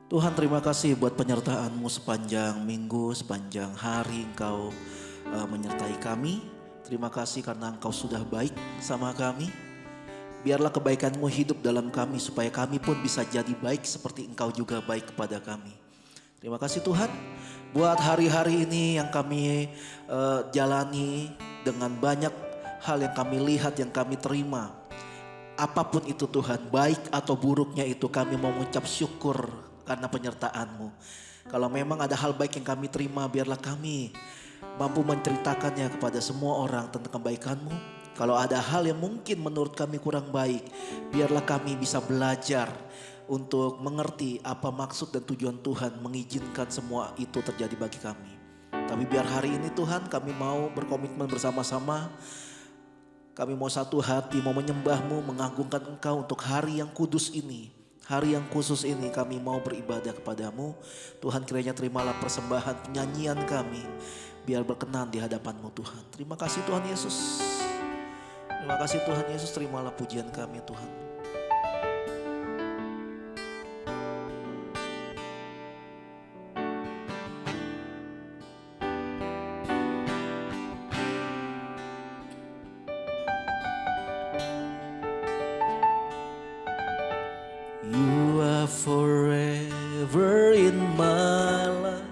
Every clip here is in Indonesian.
Tuhan, terima kasih buat penyertaan-Mu sepanjang minggu, sepanjang hari Engkau menyertai kami. Terima kasih karena Engkau sudah baik sama kami. Biarlah kebaikan-Mu hidup dalam kami supaya kami pun bisa jadi baik seperti Engkau juga baik kepada kami. Terima kasih Tuhan buat hari-hari ini yang kami jalani dengan banyak hal yang kami lihat, yang kami terima. Apapun itu Tuhan, baik atau buruknya itu kami mau mengucap syukur karena penyertaan-Mu. Kalau memang ada hal baik yang kami terima, biarlah kami mampu menceritakannya kepada semua orang tentang kebaikan-Mu. Kalau ada hal yang mungkin menurut kami kurang baik, biarlah kami bisa belajar untuk mengerti apa maksud dan tujuan Tuhan mengizinkan semua itu terjadi bagi kami. Tapi biar hari ini Tuhan kami mau berkomitmen bersama-sama. Kami mau satu hati, mau menyembah-Mu, mengagungkan Engkau untuk hari yang kudus ini. Hari yang khusus ini kami mau beribadah kepada-Mu. Tuhan, kiranya terimalah persembahan penyanyian kami. Biar berkenan di hadapan-Mu Tuhan. Terima kasih Tuhan Yesus. Terima kasih Tuhan Yesus, terimalah pujian kami Tuhan. You are forever in my life.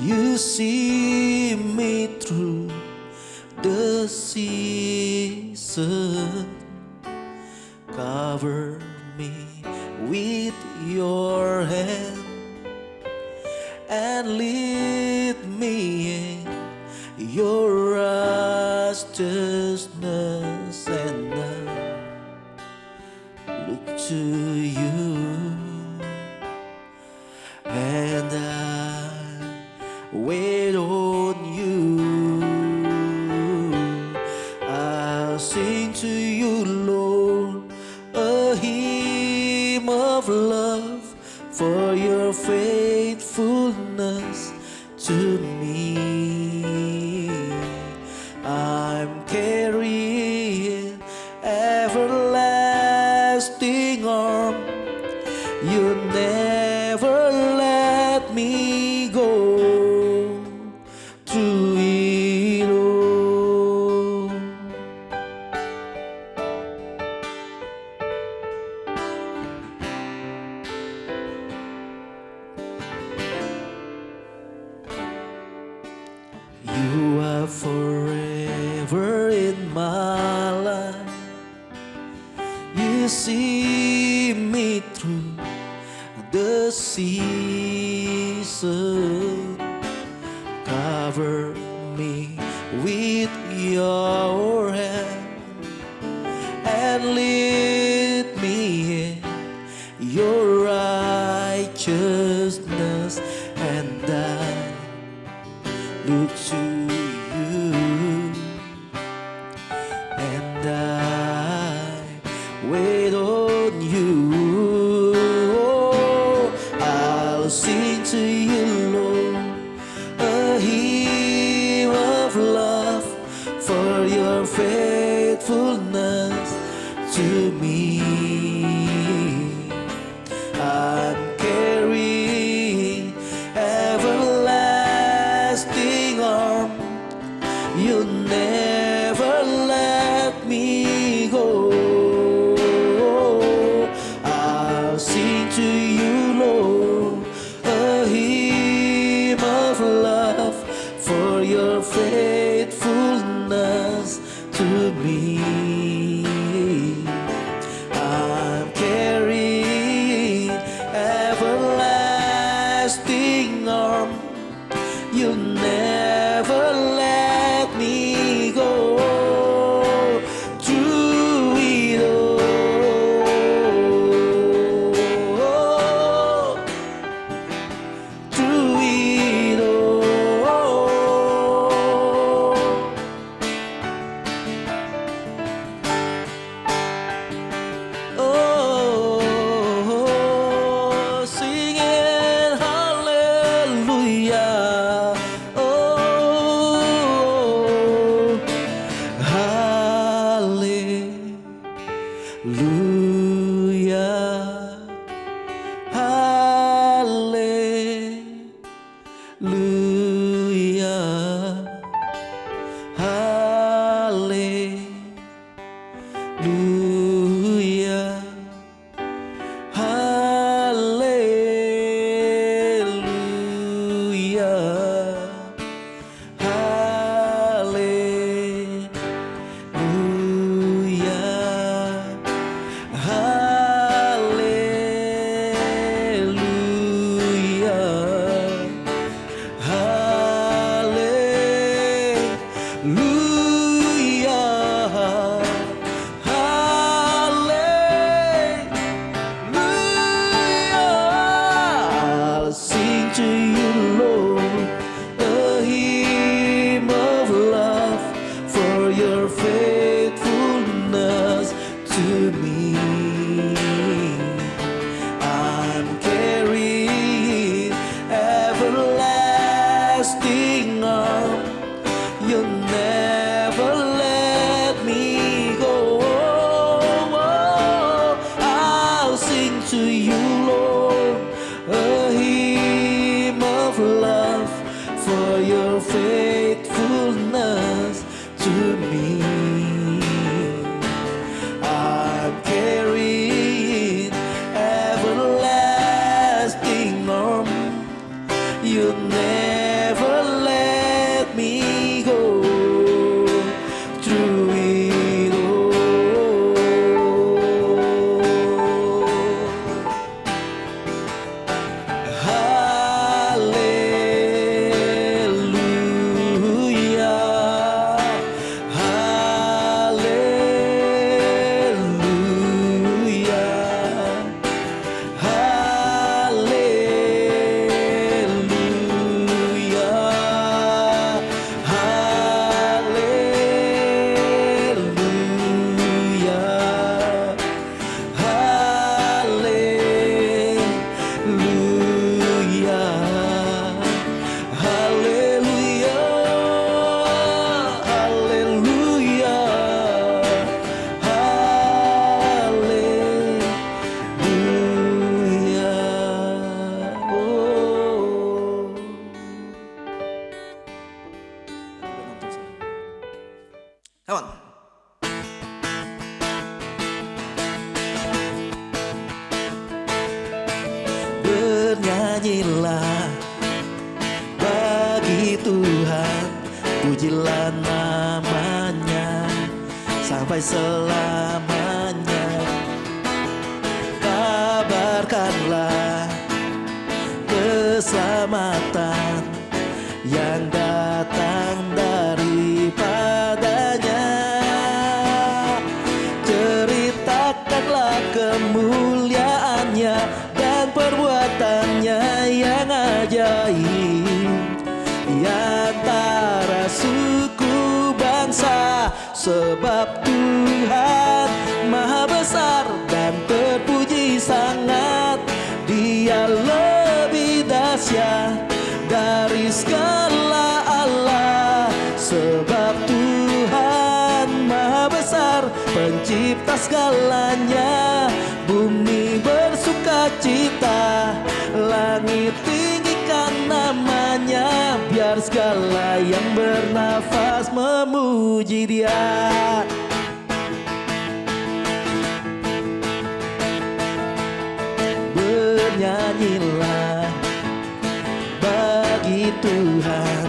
You see me through the season. Cover me with your hand and lead me in your righteousness, and I look to you, and I wait on you. I'll sing to you, Lord, a hymn of love for your faithfulness to me. I'm carrying everlasting arm. You never let me go through it all. You are forever in my life. You see me through the season. Cover me with your hand and lead me in your righteousness, and I look to you, and I wait on you. I'll sing to you, Lord, a hymn of love for your faithfulness to me. I'm carrying everlasting arm. You never let me go. I'll sing to you, Lord, a sing to you, Lord, a hymn of love for your faithfulness to me. I'm carrying everlasting arm. You never let me go through it all. Hallelujah, Come on. Bernyanyilah bagi Tuhan, pujilah namanya sampai selamanya. Kabarkanlah keselamatan yang datang daripadanya. Ceritakanlah kemuliaannya dan perbuatannya yang ajaib di antara suku bangsa. Sebab Tuhan maha besar dan terpuji sangat, Dia lebih dahsyat dari segala Allah. Sebab Tuhan maha besar, pencipta segalanya. Bumi bersuka cita, langit tinggikan namanya, biar segala yang bernafas memuji Dia. Bernyanyilah bagi Tuhan,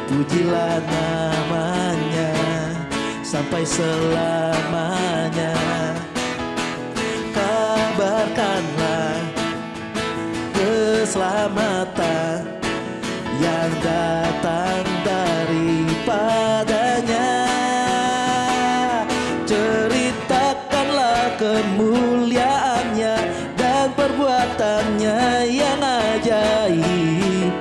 pujilah namanya sampai selamanya. Kabarkanlah keselamatan yang datang daripadanya. Ceritakanlah kemuliaannya dan perbuatannya yang ajaib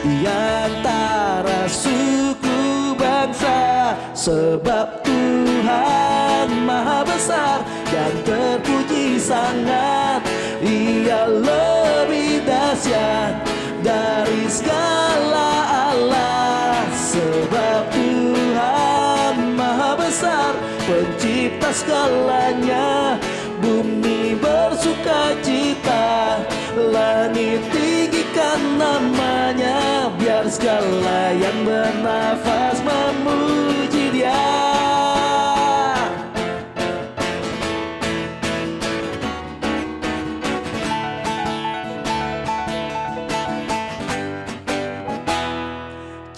di antara suku bangsa. Sebab Tuhan maha besar dan terpuji sangat, Dia lebih dahsyat dari segala Allah. Sebab Tuhan maha besar, pencipta segalanya. Bumi bersuka cita, langit tinggikan namanya, biar segala yang bernafas memuji Dia.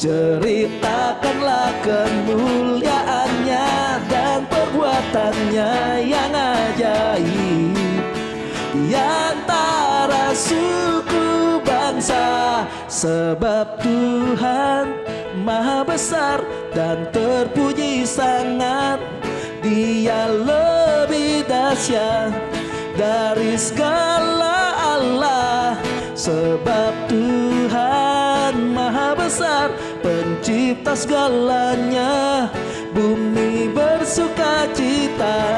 Ceritakanlah kemuliaannya dan perbuatannya yang ajaib di antara suku bangsa. Sebab Tuhan maha besar dan terpuji sangat, Dia lebih dahsyat dari segala Allah. Sebab Tuhan maha besar, pencipta segalanya. Bumi bersuka cita,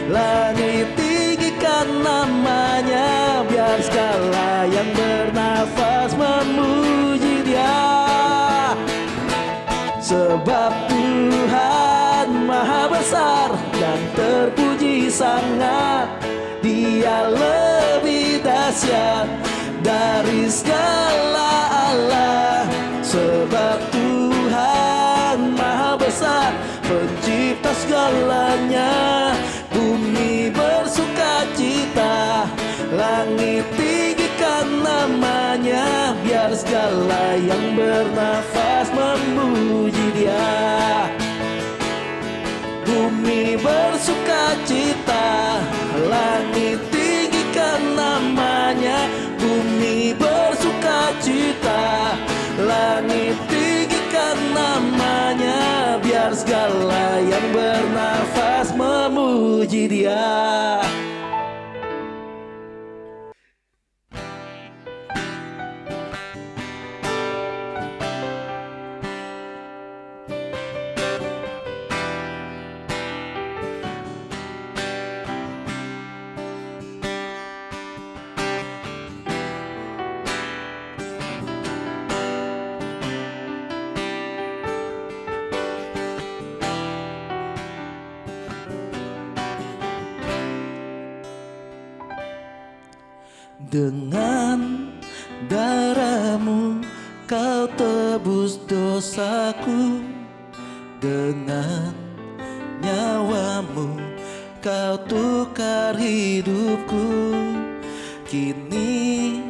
langit tinggikan namanya, biar segala yang bernafas memuji Dia. Sebab Tuhan maha besar dan terpuji sangat, Dia lebih dahsyat dari segala Allah. Sebab Tuhan maha besar, pencipta segalanya. Bumi bersukacita, langit tinggikan namanya. Biar segala yang bernafas memuji Dia. Bumi bersukacita, langit tinggikan namanya. Bumi bersukacita, langit tinggikan namanya. Biar segala yang bernafas memuji Dia. Dengan darah-Mu Kau tebus dosaku, dengan nyawa-Mu Kau tukar hidupku. Kini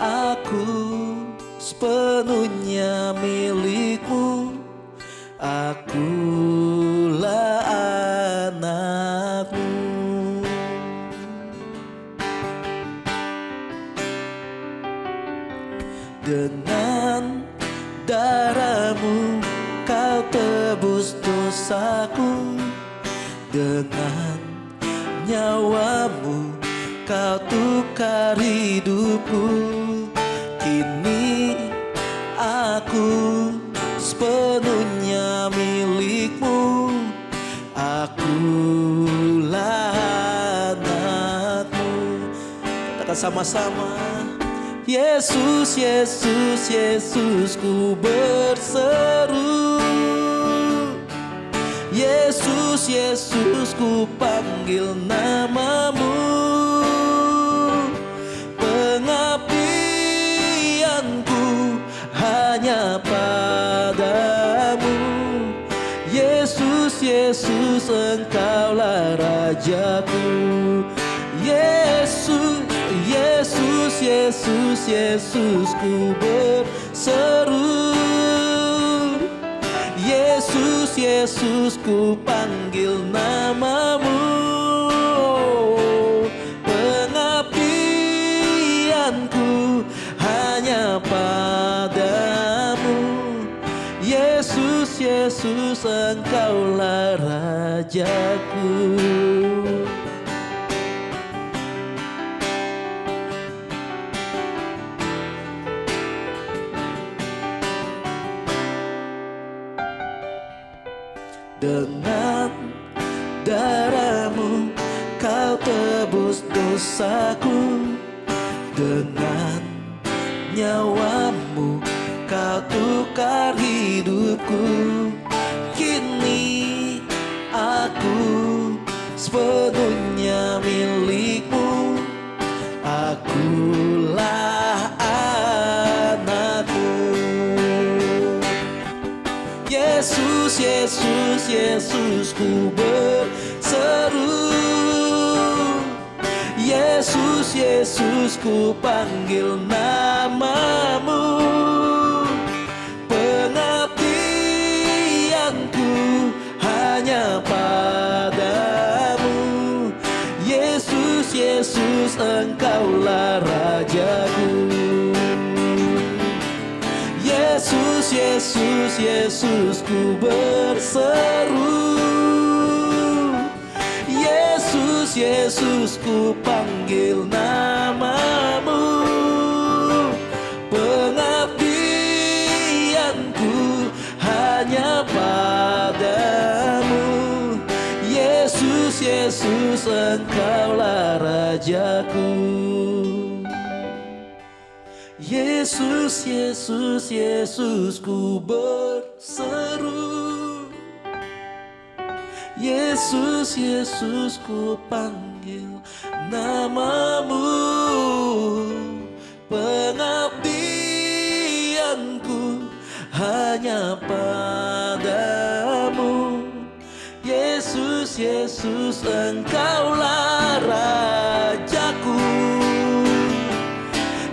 aku sepenuhnya milik-Mu, akulah anak-Mu. Dengan darah-Mu Kau tebus dosaku, dengan nyawa-Mu Kau tukar hidupku. Kini aku sepenuhnya milik-Mu, akulah anak-Mu. Katakan sama-sama. Yesus, Yesus, Yesus, ku berseru. Yesus, Yesus, ku panggil nama-Mu. Pengabdianku hanya padamu. Yesus, Yesus, Engkaulah Rajaku. Yesus, Yesus, Yesus, Yesus, ku berseru. Yesus, Yesus, ku panggil nama-Mu. Pengabdianku hanya padamu. Yesus, Yesus, Engkaulah Rajaku. Dengan darah-Mu Kau tebus dosaku, dengan nyawa-Mu Kau tukar hidupku. Kini aku sepenuhnya milik-Mu, akulah anak-Mu. Yesus, Yesus, Yesus, ku berseru. Yesus, Yesus, ku panggil nama-Mu. Pengabdianku hanya padamu. Yesus, Yesus, Engkaulah Rajaku. Yesus, Yesus, Yesus, ku berseru. Yesus, Yesus, ku panggil nama-Mu. Pengabdianku hanya padamu. Yesus, Yesus, Engkaulah Rajaku. Yesus, Yesus, Yesus, ku berseru. Yesus, Yesus, ku panggil nama-Mu. padamu. Yesus, Yesus, Engkaulah Rajaku.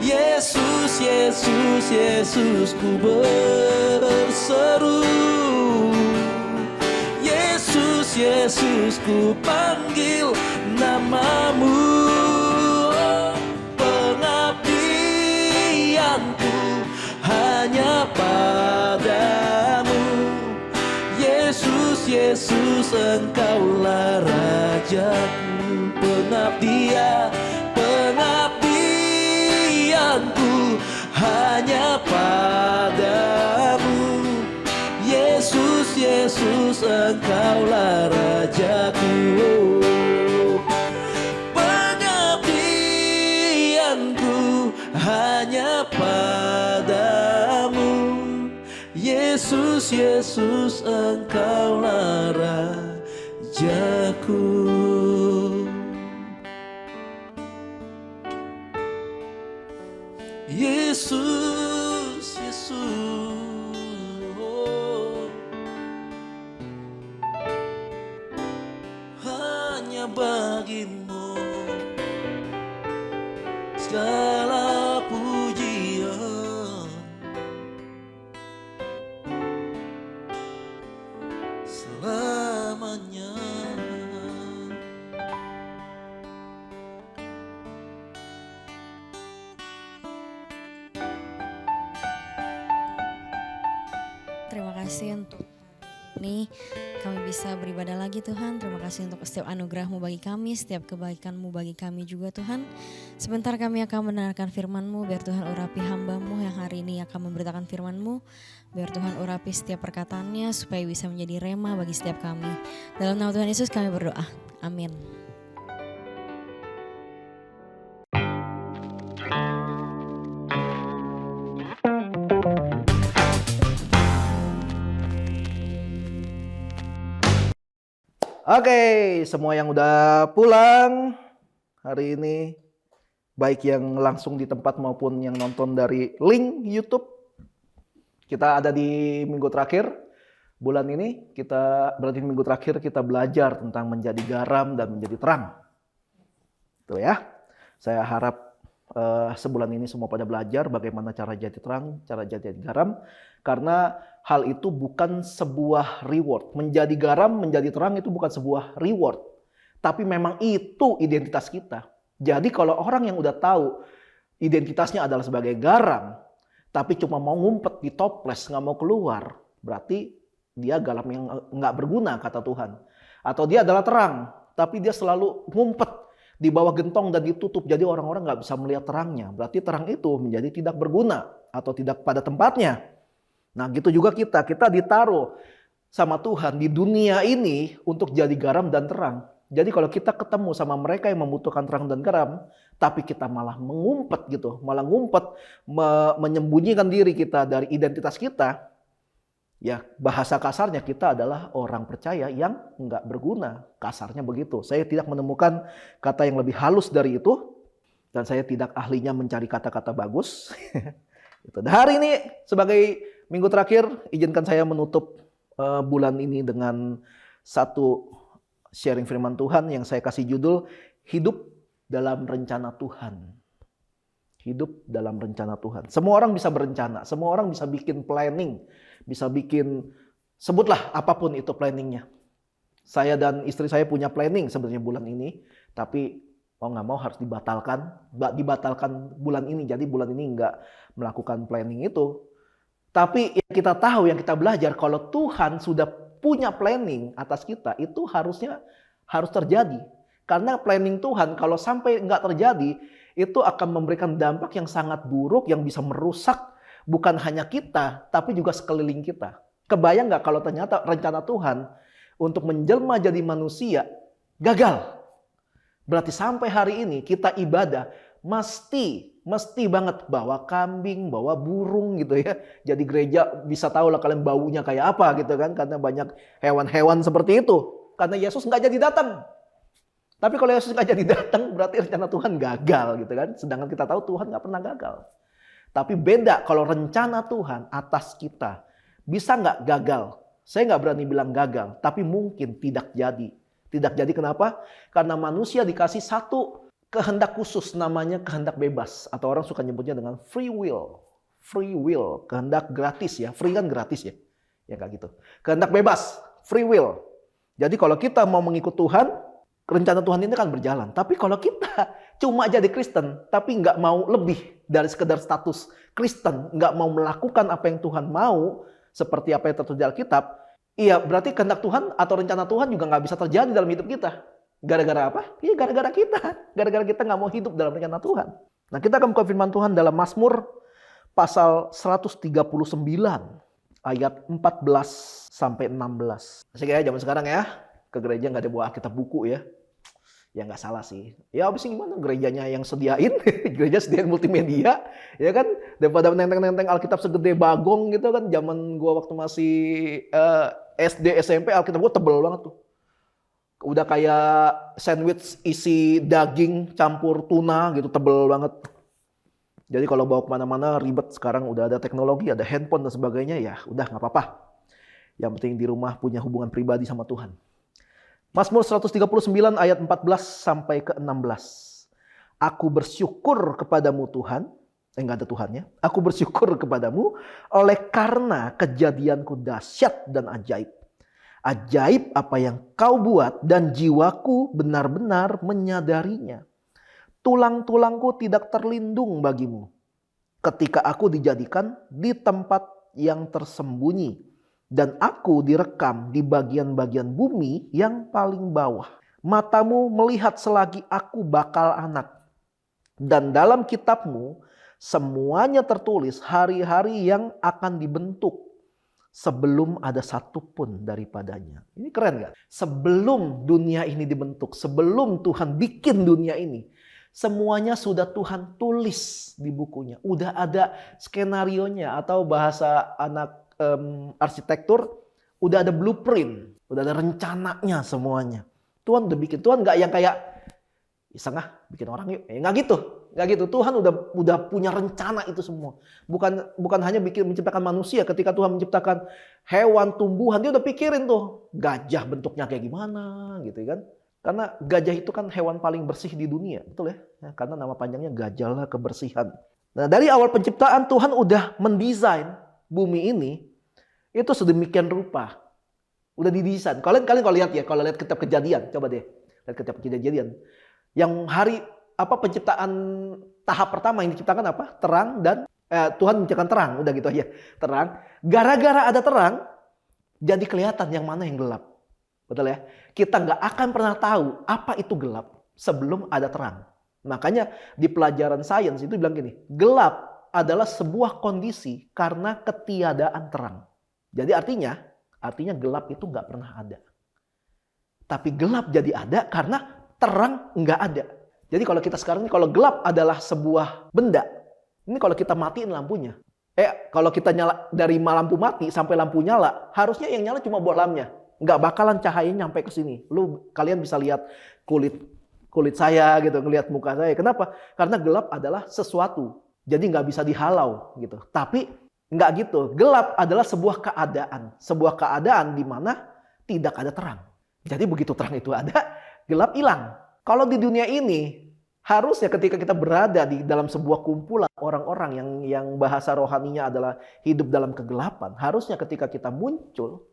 Yesus, Yesus, Yesus, ku berseru. Yesus, Yesus, ku panggil namamu. Pengabdianku hanya padamu. Yesus, Yesus, Engkaulah Rajaku. Pengabdianku hanya padamu. Yesus, Yesus, Engkaulah Rajaku. Pengabdianku hanya padamu. Yesus, Yesus, Engkaulah Rajaku. Yesus, Yesus, oh, hanya bagimu segala pujian selamanya. Terima kasih untuk ini kami bisa beribadah lagi Tuhan. Terima kasih untuk setiap anugerah-Mu bagi kami, setiap kebaikan-Mu bagi kami juga Tuhan. Sebentar kami akan mendengarkan firman-Mu, biar Tuhan urapi hamba-Mu yang hari ini akan memberitakan firman-Mu. Biar Tuhan urapi setiap perkataannya supaya bisa menjadi rema bagi setiap kami. Dalam nama Tuhan Yesus kami berdoa, amin. Oke, semua yang udah pulang hari ini, baik yang langsung di tempat maupun yang nonton dari link YouTube. Kita ada di minggu terakhir bulan ini, berarti minggu terakhir kita belajar tentang menjadi garam dan menjadi terang. Tuh ya, saya harap sebulan ini semua pada belajar bagaimana cara jadi terang, cara jadi garam. Karena hal itu bukan sebuah reward. Menjadi garam, menjadi terang itu bukan sebuah reward. Tapi memang itu identitas kita. Jadi kalau orang yang udah tahu identitasnya adalah sebagai garam, tapi cuma mau ngumpet di toples, nggak mau keluar, berarti dia garam yang nggak berguna, kata Tuhan. Atau dia adalah terang, tapi dia selalu ngumpet di bawah gentong dan ditutup. Jadi orang-orang nggak bisa melihat terangnya. Berarti terang itu menjadi tidak berguna atau tidak pada tempatnya. Nah gitu juga kita ditaruh sama Tuhan di dunia ini untuk jadi garam dan terang. Jadi kalau kita ketemu sama mereka yang membutuhkan terang dan garam, tapi kita malah mengumpet gitu, malah ngumpet, menyembunyikan diri kita dari identitas kita, ya bahasa kasarnya kita adalah orang percaya yang nggak berguna. Kasarnya begitu. Saya tidak menemukan kata yang lebih halus dari itu, dan saya tidak ahlinya mencari kata-kata bagus. Dan hari ini sebagai minggu terakhir, izinkan saya menutup bulan ini dengan satu sharing firman Tuhan yang saya kasih judul Hidup dalam Rencana Tuhan. Hidup dalam rencana Tuhan. Semua orang bisa berencana, semua orang bisa bikin planning, bisa bikin, sebutlah apapun itu planningnya. Saya dan istri saya punya planning sebenarnya bulan ini, tapi mau nggak mau harus dibatalkan bulan ini. Jadi bulan ini nggak melakukan planning itu. Tapi yang kita tahu, yang kita belajar, kalau Tuhan sudah punya planning atas kita, itu harus terjadi. Karena planning Tuhan kalau sampai nggak terjadi, itu akan memberikan dampak yang sangat buruk yang bisa merusak bukan hanya kita, tapi juga sekeliling kita. Kebayang nggak kalau ternyata rencana Tuhan untuk menjelma jadi manusia gagal? Berarti sampai hari ini kita ibadah mesti banget bawa kambing, bawa burung gitu ya. Jadi gereja bisa tahu lah kalian baunya kayak apa gitu kan. Karena banyak hewan-hewan seperti itu. Karena Yesus nggak jadi datang. Tapi kalau Yesus nggak jadi datang berarti rencana Tuhan gagal gitu kan. Sedangkan kita tahu Tuhan nggak pernah gagal. Tapi beda kalau rencana Tuhan atas kita Bisa nggak gagal? Saya nggak berani bilang gagal, tapi mungkin tidak jadi. Tidak jadi kenapa? Karena manusia dikasih satu kehendak khusus, namanya kehendak bebas. Atau orang suka nyebutnya dengan free will. Free will, kehendak gratis ya. Free kan gratis ya. Ya kayak gitu. Kehendak bebas, free will. Jadi kalau kita mau mengikut Tuhan, rencana Tuhan ini kan berjalan. Tapi kalau kita cuma jadi Kristen, tapi nggak mau lebih dari sekedar status Kristen, nggak mau melakukan apa yang Tuhan mau, seperti apa yang tertulis di Alkitab, iya berarti kehendak Tuhan atau rencana Tuhan juga nggak bisa terjadi dalam hidup kita. Gara-gara apa? Iya gara-gara kita. Gara-gara kita nggak mau hidup dalam rencana Tuhan. Nah kita akan buka firman Tuhan dalam Mazmur pasal 139 ayat 14 sampai 16. Asik ya zaman sekarang ya. Ke gereja nggak ada bawa Alkitab buku ya. Ya nggak salah sih. Ya habis gimana gerejanya yang sediain. Gereja sediain multimedia. Ya kan. Daripada nenteng-nenteng Alkitab segede bagong gitu kan. Zaman gua waktu masih SD, SMP Alkitab gua tebel banget tuh. Udah kayak sandwich isi daging campur tuna gitu. Tebel banget. Jadi kalau bawa kemana-mana ribet. Sekarang udah ada teknologi, ada handphone dan sebagainya. Ya udah nggak apa-apa. Yang penting di rumah punya hubungan pribadi sama Tuhan. Mazmur 139 ayat 14 sampai ke 16. Aku bersyukur kepadamu Tuhan. Enggak ada Tuhannya. Aku bersyukur kepadamu oleh karena kejadianku dahsyat dan ajaib. Ajaib apa yang kau buat dan jiwaku benar-benar menyadarinya. Tulang-tulangku tidak terlindung bagimu. Ketika aku dijadikan di tempat yang tersembunyi. Dan aku direkam di bagian-bagian bumi yang paling bawah. Matamu melihat selagi aku bakal anak. Dan dalam kitabmu semuanya tertulis hari-hari yang akan dibentuk. Sebelum ada satupun daripadanya. Ini keren gak? Sebelum dunia ini dibentuk. Sebelum Tuhan bikin dunia ini. Semuanya sudah Tuhan tulis di bukunya. Udah ada skenarionya atau bahasa anak arsitektur, udah ada blueprint, udah ada rencananya semuanya. Tuhan udah bikin. Tuhan nggak yang kayak setengah bikin orang yuk, nggak gitu, nggak gitu. Tuhan udah punya rencana itu semua. Bukan hanya menciptakan manusia. Ketika Tuhan menciptakan hewan, tumbuhan, dia udah pikirin tuh gajah bentuknya kayak gimana, gitu kan? Karena gajah itu kan hewan paling bersih di dunia, betul ya? Karena nama panjangnya gajahlah kebersihan. Nah dari awal penciptaan Tuhan udah mendesain bumi ini. Itu sedemikian rupa. Udah didesain. Kalian kalau lihat ya, kalau lihat kitab Kejadian, coba deh lihat kitab Kejadian. Yang hari penciptaan tahap pertama yang diciptakan apa? Terang dan Tuhan menciptakan terang, udah gitu aja. Terang. Gara-gara ada terang, jadi kelihatan yang mana yang gelap. Betul ya? Kita nggak akan pernah tahu apa itu gelap sebelum ada terang. Makanya di pelajaran sains itu bilang gini, gelap adalah sebuah kondisi karena ketiadaan terang. Jadi artinya gelap itu nggak pernah ada. Tapi gelap jadi ada karena terang nggak ada. Jadi kalau kita sekarang ini, kalau gelap adalah sebuah benda, ini kalau kita matiin lampunya, kalau kita nyala dari lampu mati sampai lampu nyala, harusnya yang nyala cuma bohlamnya, nggak bakalan cahayanya nyampe ke sini. Kalian bisa lihat kulit saya gitu, ngelihat muka saya. Kenapa? Karena gelap adalah sesuatu, jadi nggak bisa dihalau gitu. Tapi nggak gitu. Gelap adalah sebuah keadaan di mana tidak ada terang. Jadi begitu terang itu ada, gelap hilang. Kalau di dunia ini, harusnya ketika kita berada di dalam sebuah kumpulan orang-orang yang bahasa rohaninya adalah hidup dalam kegelapan, harusnya ketika kita muncul,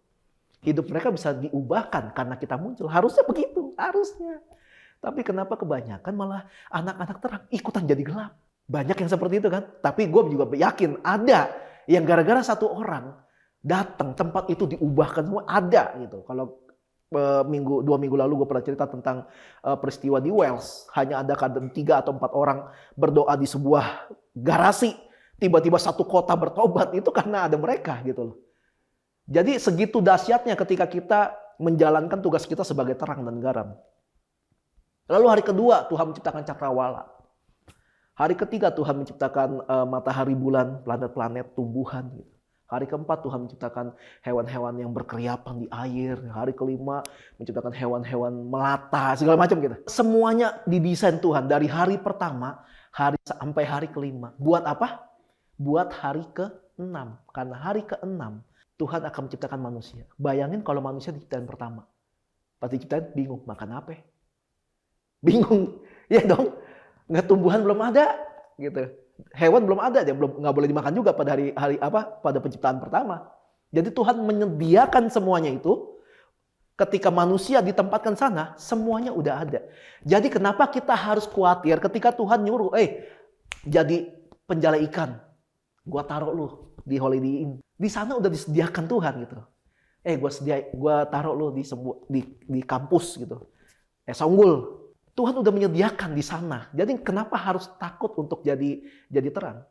hidup mereka bisa diubahkan karena kita muncul. Harusnya begitu, harusnya. Tapi kenapa kebanyakan malah anak-anak terang ikutan jadi gelap? Banyak yang seperti itu kan. Tapi gue juga yakin ada yang gara-gara satu orang datang tempat itu diubahkan semua, ada gitu. Kalau 2 minggu lalu gue pernah cerita tentang peristiwa di Wales. Hanya ada kadang 3 atau 4 orang berdoa di sebuah garasi. Tiba-tiba satu kota bertobat, itu karena ada mereka gitu loh. Jadi segitu dahsyatnya ketika kita menjalankan tugas kita sebagai terang dan garam. Lalu hari kedua Tuhan menciptakan cakrawala. Hari ketiga Tuhan menciptakan matahari, bulan, planet-planet, tumbuhan. Gitu. Hari keempat Tuhan menciptakan hewan-hewan yang berkeriapan di air. Hari kelima menciptakan hewan-hewan melata, segala macam gitu. Semuanya didesain Tuhan dari hari pertama sampai hari kelima. Buat apa? Buat hari ke-6. Karena hari ke-6 Tuhan akan menciptakan manusia. Bayangin kalau manusia diciptakan pertama. Pas diciptakan bingung, makan apa? Bingung, ya dong. Nggak, tumbuhan belum ada, gitu. Hewan belum ada, dia belum nggak boleh dimakan juga pada pada penciptaan pertama. Jadi Tuhan menyediakan semuanya itu. Ketika manusia ditempatkan sana, semuanya udah ada. Jadi kenapa kita harus khawatir ketika Tuhan nyuruh, jadi penjala ikan, gua taruh lu di Holiday Inn. Di sana udah disediakan Tuhan gitu. Gua taruh lu di kampus gitu. Songgul. Tuhan udah menyediakan di sana. Jadi kenapa harus takut untuk jadi terang?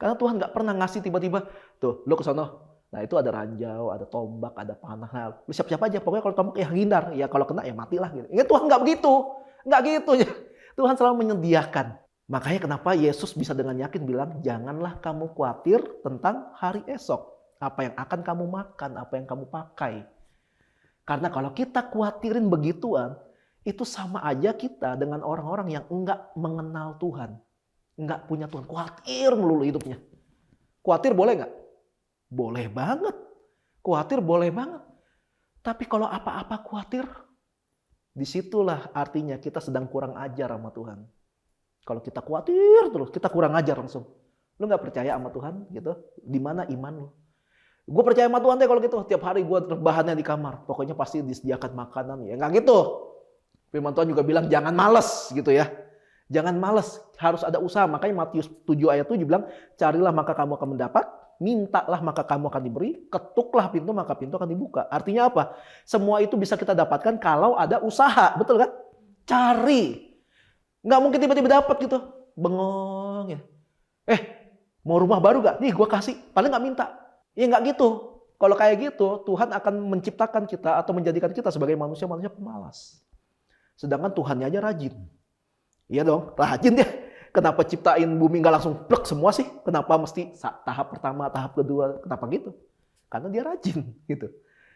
Karena Tuhan nggak pernah ngasih tiba-tiba, tuh lu ke sono. Nah itu ada ranjau, ada tombak, ada panah. Nah, lu siap-siap aja. Pokoknya kalau tombak ya hindar. Ya kalau kena ya matilah. Gitu. Ya Tuhan nggak begitu. Nggak gitu. Tuhan selalu menyediakan. Makanya kenapa Yesus bisa dengan yakin bilang, janganlah kamu khawatir tentang hari esok. Apa yang akan kamu makan, apa yang kamu pakai. Karena kalau kita khawatirin begituan, itu sama aja kita dengan orang-orang yang enggak mengenal Tuhan. Enggak punya Tuhan. Khawatir melulu hidupnya. Khawatir boleh nggak? Boleh banget. Khawatir boleh banget. Tapi kalau apa-apa khawatir, disitulah artinya kita sedang kurang ajar sama Tuhan. Kalau kita khawatir terus, kita kurang ajar langsung. Lu nggak percaya sama Tuhan gitu? Di mana iman lu? Gue percaya sama Tuhan deh kalau gitu. Tiap hari gue rebahannya di kamar. Pokoknya pasti disediakan makanan. Ya nggak gitu. Firman Tuhan juga bilang jangan males gitu ya. Jangan males. Harus ada usaha. Makanya Matius 7 ayat 7 bilang, carilah maka kamu akan mendapat. Mintalah maka kamu akan diberi, ketuklah pintu maka pintu akan dibuka. Artinya apa? Semua itu bisa kita dapatkan kalau ada usaha, betul kan? Cari. Nggak mungkin tiba-tiba dapat gitu. Bengong ya. Mau rumah baru gak? Nih gue kasih, paling nggak minta. Ya nggak gitu. Kalau kayak gitu, Tuhan akan menciptakan kita atau menjadikan kita sebagai manusia-manusia pemalas. Sedangkan Tuhannya aja rajin. Iya dong, rajin dia. Kenapa ciptain bumi nggak langsung plek semua sih? Kenapa mesti tahap pertama, tahap kedua? Kenapa gitu? Karena dia rajin gitu.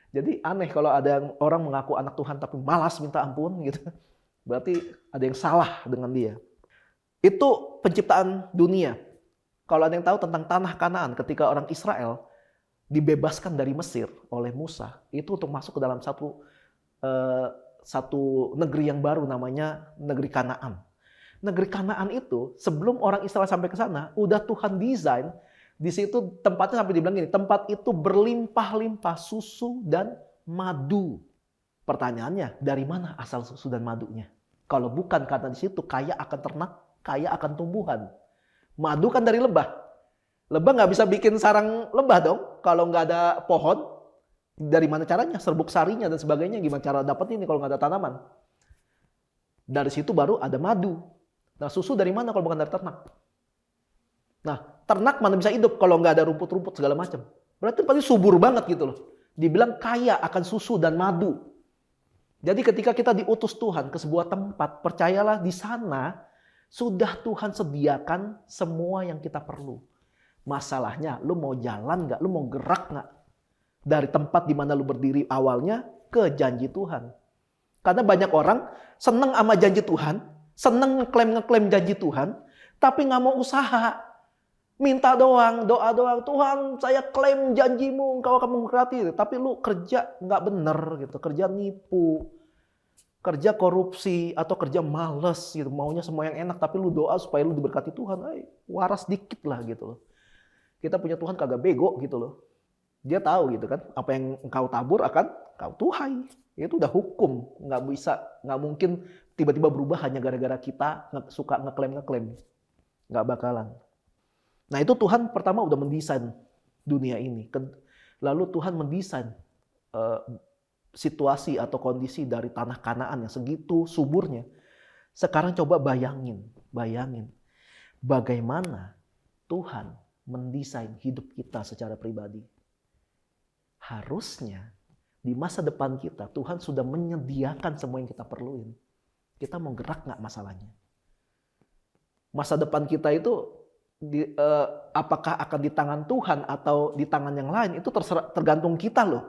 Jadi aneh kalau ada orang mengaku anak Tuhan tapi malas minta ampun gitu. Berarti ada yang salah dengan dia. Itu penciptaan dunia. Kalau ada yang tahu tentang tanah Kanaan ketika orang Israel dibebaskan dari Mesir oleh Musa, itu untuk masuk ke dalam satu negeri yang baru namanya negeri Kanaan. Negeri Kanaan itu sebelum orang Israel sampai ke sana, udah Tuhan desain di situ tempatnya sampai dibilang gini, tempat itu berlimpah-limpah susu dan madu. Pertanyaannya, dari mana asal susu dan madunya? Kalau bukan karena di situ kaya akan ternak, kaya akan tumbuhan. Madu kan dari lebah. Lebah nggak bisa bikin sarang lebah dong kalau nggak ada pohon. Dari mana caranya? Serbuk sarinya dan sebagainya. Gimana cara dapat ini kalau nggak ada tanaman? Dari situ baru ada madu. Nah susu dari mana kalau bukan dari ternak? Nah ternak mana bisa hidup kalau nggak ada rumput-rumput segala macam? Berarti pasti subur banget gitu loh. Dibilang kaya akan susu dan madu. Jadi ketika kita diutus Tuhan ke sebuah tempat, percayalah di sana sudah Tuhan sediakan semua yang kita perlu. Masalahnya, lu mau jalan nggak? Lu mau gerak nggak? Dari tempat di mana lu berdiri awalnya ke janji Tuhan. Karena banyak orang seneng sama janji Tuhan, seneng ngeklaim janji Tuhan, tapi nggak mau usaha. Minta doang, doa doang. Tuhan, saya klaim janjimu, engkau akan memberkati. Tapi lu kerja nggak bener gitu, kerja nipu, kerja korupsi atau kerja males gitu, maunya semua yang enak. Tapi lu doa supaya lu diberkati Tuhan, waras dikit lah gitu loh. Kita punya Tuhan kagak bego gitu loh. Dia tahu gitu kan, apa yang engkau tabur akan kau tuai. Itu udah hukum, nggak mungkin tiba-tiba berubah hanya gara-gara kita suka ngeklaim. Nggak bakalan. Nah itu Tuhan pertama udah mendesain dunia ini. Lalu Tuhan mendesain situasi atau kondisi dari tanah Kanaan yang segitu suburnya. Sekarang coba bayangin bagaimana Tuhan mendesain hidup kita secara pribadi. Harusnya di masa depan kita Tuhan sudah menyediakan semua yang kita perluin. Kita mau gerak nggak masalahnya? Masa depan kita itu apakah akan di tangan Tuhan atau di tangan yang lain, itu tergantung kita loh.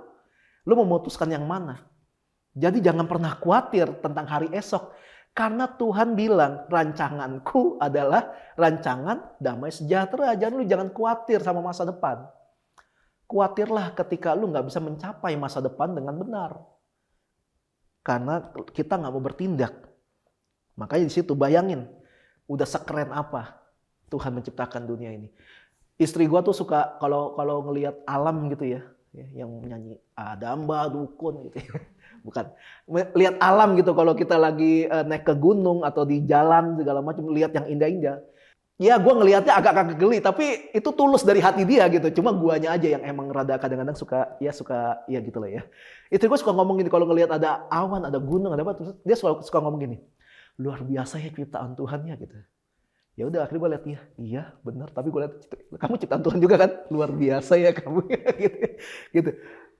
Lo memutuskan yang mana. Jadi jangan pernah khawatir tentang hari esok. Karena Tuhan bilang rancanganku adalah rancangan damai sejahtera. Jadi lu jangan khawatir sama masa depan. Khawatirlah ketika lu nggak bisa mencapai masa depan dengan benar. Karena kita nggak mau bertindak. Makanya di situ bayangin, udah sekeren apa Tuhan menciptakan dunia ini. Istri gua tuh suka kalau ngelihat alam gitu ya, yang nyanyi Adamba dukun gitu ya. Bukan, lihat alam gitu kalau kita lagi naik ke gunung atau di jalan segala macam, lihat yang indah-indah. Ya gue ngelihatnya agak-agak geli, tapi itu tulus dari hati dia gitu. Cuma guanya aja yang emang rada kadang-kadang suka ya gitu lah ya. Itu gue suka ngomong gini, kalau ngelihat ada awan, ada gunung, ada apa, terus dia suka ngomong gini, luar biasa ya ciptaan Tuhan ya gitu. Ya udah akhirnya gue lihat dia, iya benar. Tapi gue lihat kamu ciptaan Tuhan juga kan, luar biasa ya kamu gitu.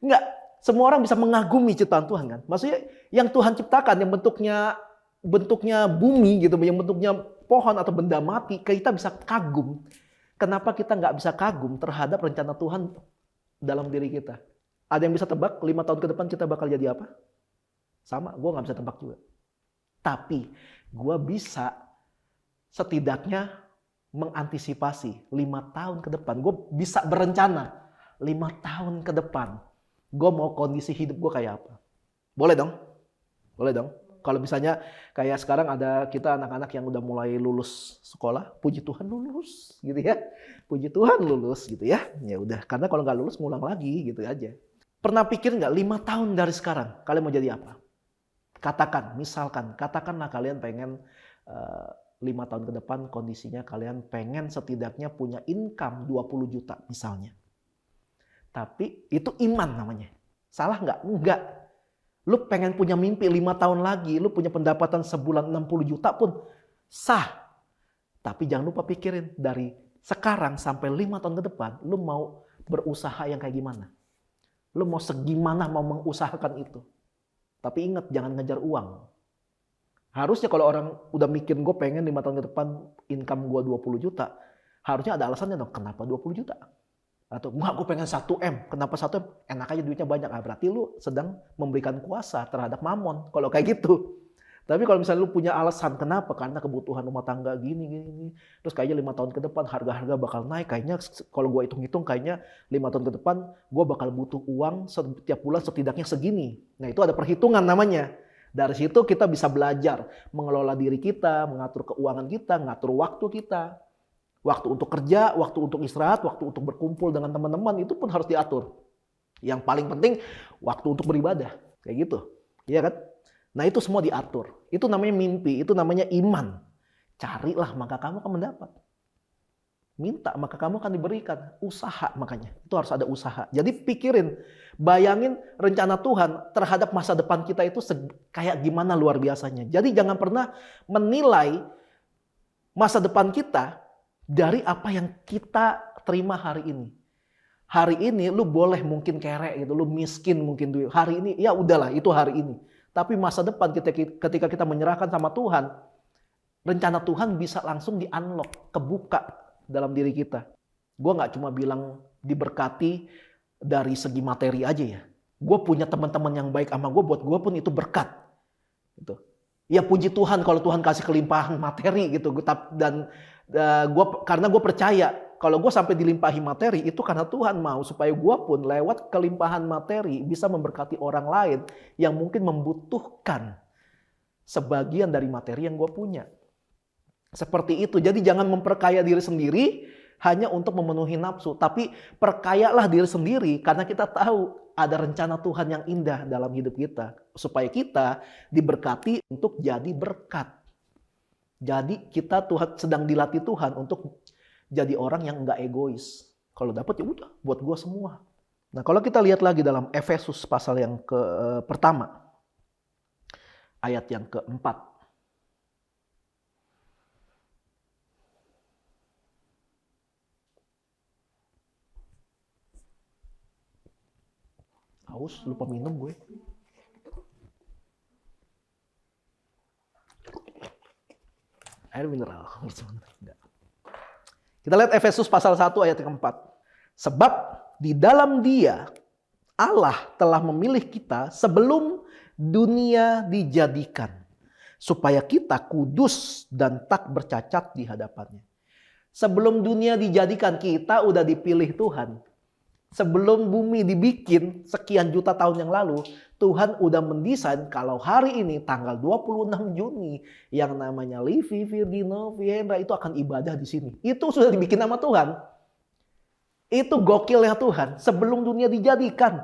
Enggak, semua orang bisa mengagumi ciptaan Tuhan kan. Maksudnya yang Tuhan ciptakan, yang bentuknya bumi gitu, yang bentuknya pohon atau benda mati, kita bisa kagum. Kenapa kita nggak bisa kagum terhadap rencana Tuhan dalam diri kita? Ada yang bisa tebak 5 tahun ke depan kita bakal jadi apa? Sama, gue nggak bisa tebak juga. Tapi gue bisa setidaknya mengantisipasi 5 tahun ke depan. Gue bisa berencana 5 tahun ke depan. Gue mau kondisi hidup gue kayak apa? Boleh dong? Boleh dong? Kalau misalnya kayak sekarang ada kita anak-anak yang udah mulai lulus sekolah, puji Tuhan lulus gitu ya. Puji Tuhan lulus gitu ya. Ya udah, karena kalau nggak lulus ngulang lagi gitu aja. Pernah pikir nggak 5 tahun dari sekarang kalian mau jadi apa? Katakanlah kalian pengen 5 tahun ke depan kondisinya kalian pengen setidaknya punya income 20 juta misalnya. Tapi itu iman namanya. Salah nggak? Enggak. Lu pengen punya mimpi 5 tahun lagi, lu punya pendapatan sebulan 60 juta pun sah. Tapi jangan lupa pikirin dari sekarang sampai 5 tahun ke depan, lu mau berusaha yang kayak gimana? Lu mau segimana mau mengusahakan itu. Tapi ingat, jangan ngejar uang. Harusnya kalau orang udah mikir gue pengen 5 tahun ke depan income gue 20 juta, harusnya ada alasannya dong, kenapa 20 juta? Atau enggak, gue pengen 1M. Kenapa 1M? Enak aja duitnya banyak. Berarti lu sedang memberikan kuasa terhadap mamon. Kalau kayak gitu. Tapi kalau misalnya lu punya alasan, kenapa? Karena kebutuhan rumah tangga gini. Terus kayaknya 5 tahun ke depan harga-harga bakal naik. Kayaknya kalau gue hitung-hitung kayaknya 5 tahun ke depan gue bakal butuh uang setiap bulan setidaknya segini. Nah itu ada perhitungan namanya. Dari situ kita bisa belajar mengelola diri kita, mengatur keuangan kita, mengatur waktu kita. Waktu untuk kerja, waktu untuk istirahat, waktu untuk berkumpul dengan teman-teman, itu pun harus diatur. Yang paling penting, waktu untuk beribadah. Kayak gitu. Iya kan? Nah itu semua diatur. Itu namanya mimpi, itu namanya iman. Carilah maka kamu akan mendapat. Minta maka kamu akan diberikan. Usaha makanya. Itu harus ada usaha. Jadi pikirin, bayangin rencana Tuhan terhadap masa depan kita itu kayak gimana luar biasanya. Jadi jangan pernah menilai masa depan kita dari apa yang kita terima hari ini. Hari ini lu boleh mungkin kerek gitu, lu miskin mungkin duit. Hari ini ya udahlah itu hari ini. Tapi masa depan ketika kita menyerahkan sama Tuhan, rencana Tuhan bisa langsung di-unlock, kebuka dalam diri kita. Gue gak cuma bilang diberkati dari segi materi aja ya. Gue punya teman-teman yang baik sama gue, buat gue pun itu berkat. Gitu. Ya puji Tuhan kalau Tuhan kasih kelimpahan materi gitu. Dan karena gue percaya kalau gue sampai dilimpahi materi itu karena Tuhan mau supaya gue pun lewat kelimpahan materi bisa memberkati orang lain yang mungkin membutuhkan sebagian dari materi yang gue punya. Seperti itu. Jadi jangan memperkaya diri sendiri hanya untuk memenuhi nafsu, tapi perkayalah diri sendiri karena kita tahu ada rencana Tuhan yang indah dalam hidup kita supaya kita diberkati untuk jadi berkat. Jadi kita sedang dilatih Tuhan untuk jadi orang yang enggak egois. Kalau dapat ya udah buat gua semua. Nah, kalau kita lihat lagi dalam Efesus pasal yang pertama ayat yang keempat. Haus, lupa minum gue. Air mineral. Kita lihat Efesus pasal 1 ayat keempat. Sebab di dalam Dia Allah telah memilih kita sebelum dunia dijadikan. Supaya kita kudus dan tak bercacat di hadapannya. Sebelum dunia dijadikan kita udah dipilih Tuhan. Sebelum bumi dibikin sekian juta tahun yang lalu, Tuhan udah mendesain kalau hari ini tanggal 26 Juni yang namanya Livi, Virgino, Viendra itu akan ibadah di sini. Itu sudah dibikin sama Tuhan. Itu gokilnya Tuhan sebelum dunia dijadikan.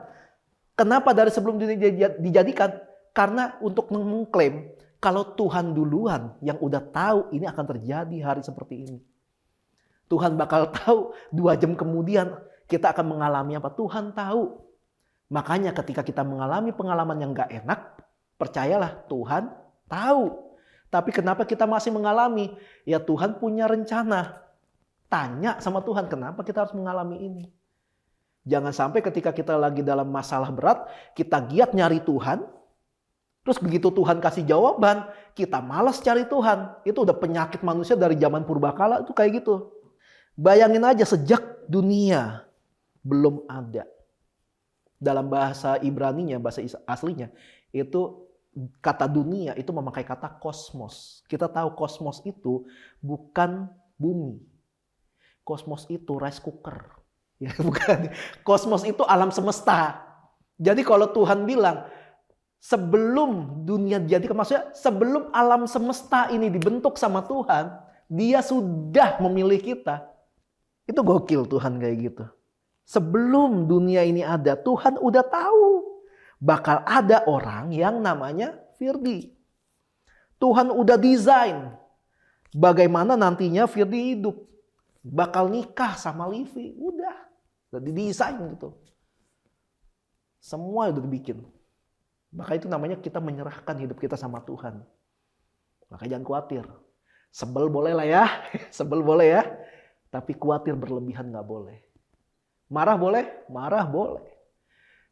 Kenapa dari sebelum dunia dijadikan? Karena untuk mengklaim kalau Tuhan duluan yang udah tahu ini akan terjadi hari seperti ini. Tuhan bakal tahu 2 jam kemudian kita akan mengalami apa. Tuhan tahu. Makanya ketika kita mengalami pengalaman yang gak enak, percayalah Tuhan tahu. Tapi kenapa kita masih mengalami? Ya Tuhan punya rencana. Tanya sama Tuhan, kenapa kita harus mengalami ini? Jangan sampai ketika kita lagi dalam masalah berat, kita giat nyari Tuhan. Terus begitu Tuhan kasih jawaban, kita malas cari Tuhan. Itu udah penyakit manusia dari zaman purbakala itu kayak gitu. Bayangin aja sejak dunia belum ada. Dalam bahasa Ibraninya, bahasa aslinya, itu kata dunia itu memakai kata kosmos. Kita tahu kosmos itu bukan bumi. Kosmos itu rice cooker. Ya, bukan. Kosmos itu alam semesta. Jadi kalau Tuhan bilang, sebelum dunia jadi, maksudnya sebelum alam semesta ini dibentuk sama Tuhan, Dia sudah memilih kita. Itu gokil Tuhan kayak gitu. Sebelum dunia ini ada, Tuhan udah tahu bakal ada orang yang namanya Firdi. Tuhan udah desain bagaimana nantinya Firdi hidup. Bakal nikah sama Livi. Udah didesain gitu. Semua udah dibikin. Maka itu namanya kita menyerahkan hidup kita sama Tuhan. Maka jangan khawatir. Sebel boleh lah ya. Sebel boleh ya. Tapi khawatir berlebihan gak boleh. Marah boleh? Marah boleh.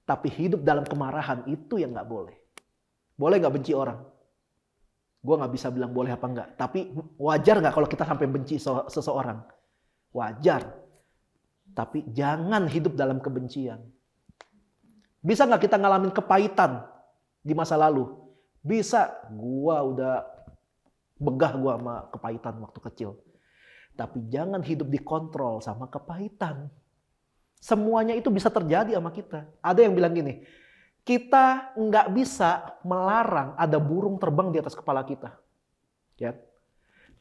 Tapi hidup dalam kemarahan itu yang gak boleh. Boleh gak benci orang? Gue gak bisa bilang boleh apa enggak. Tapi wajar gak kalau kita sampai benci seseorang? Wajar. Tapi jangan hidup dalam kebencian. Bisa gak kita ngalamin kepahitan di masa lalu? Bisa. Gue udah begah gue sama kepahitan waktu kecil. Tapi jangan hidup dikontrol sama kepahitan. Semuanya itu bisa terjadi sama kita. Ada yang bilang gini, kita nggak bisa melarang ada burung terbang di atas kepala kita. Ya.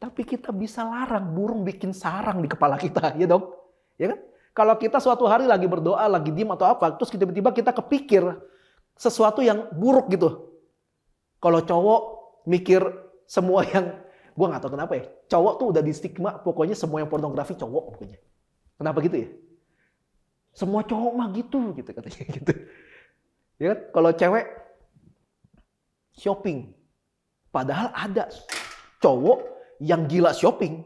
Tapi kita bisa larang burung bikin sarang di kepala kita. Ya dong? Ya kan? Kalau kita suatu hari lagi berdoa, lagi diem atau apa, terus tiba-tiba kita kepikir sesuatu yang buruk gitu. Kalau cowok mikir semua yang, gue gak tahu kenapa ya, cowok tuh udah di stigma pokoknya semua yang pornografi cowok pokoknya. Kenapa gitu ya? Semua cowok mah gitu katanya gitu. Ya kan? Kalau cewek shopping, padahal ada cowok yang gila shopping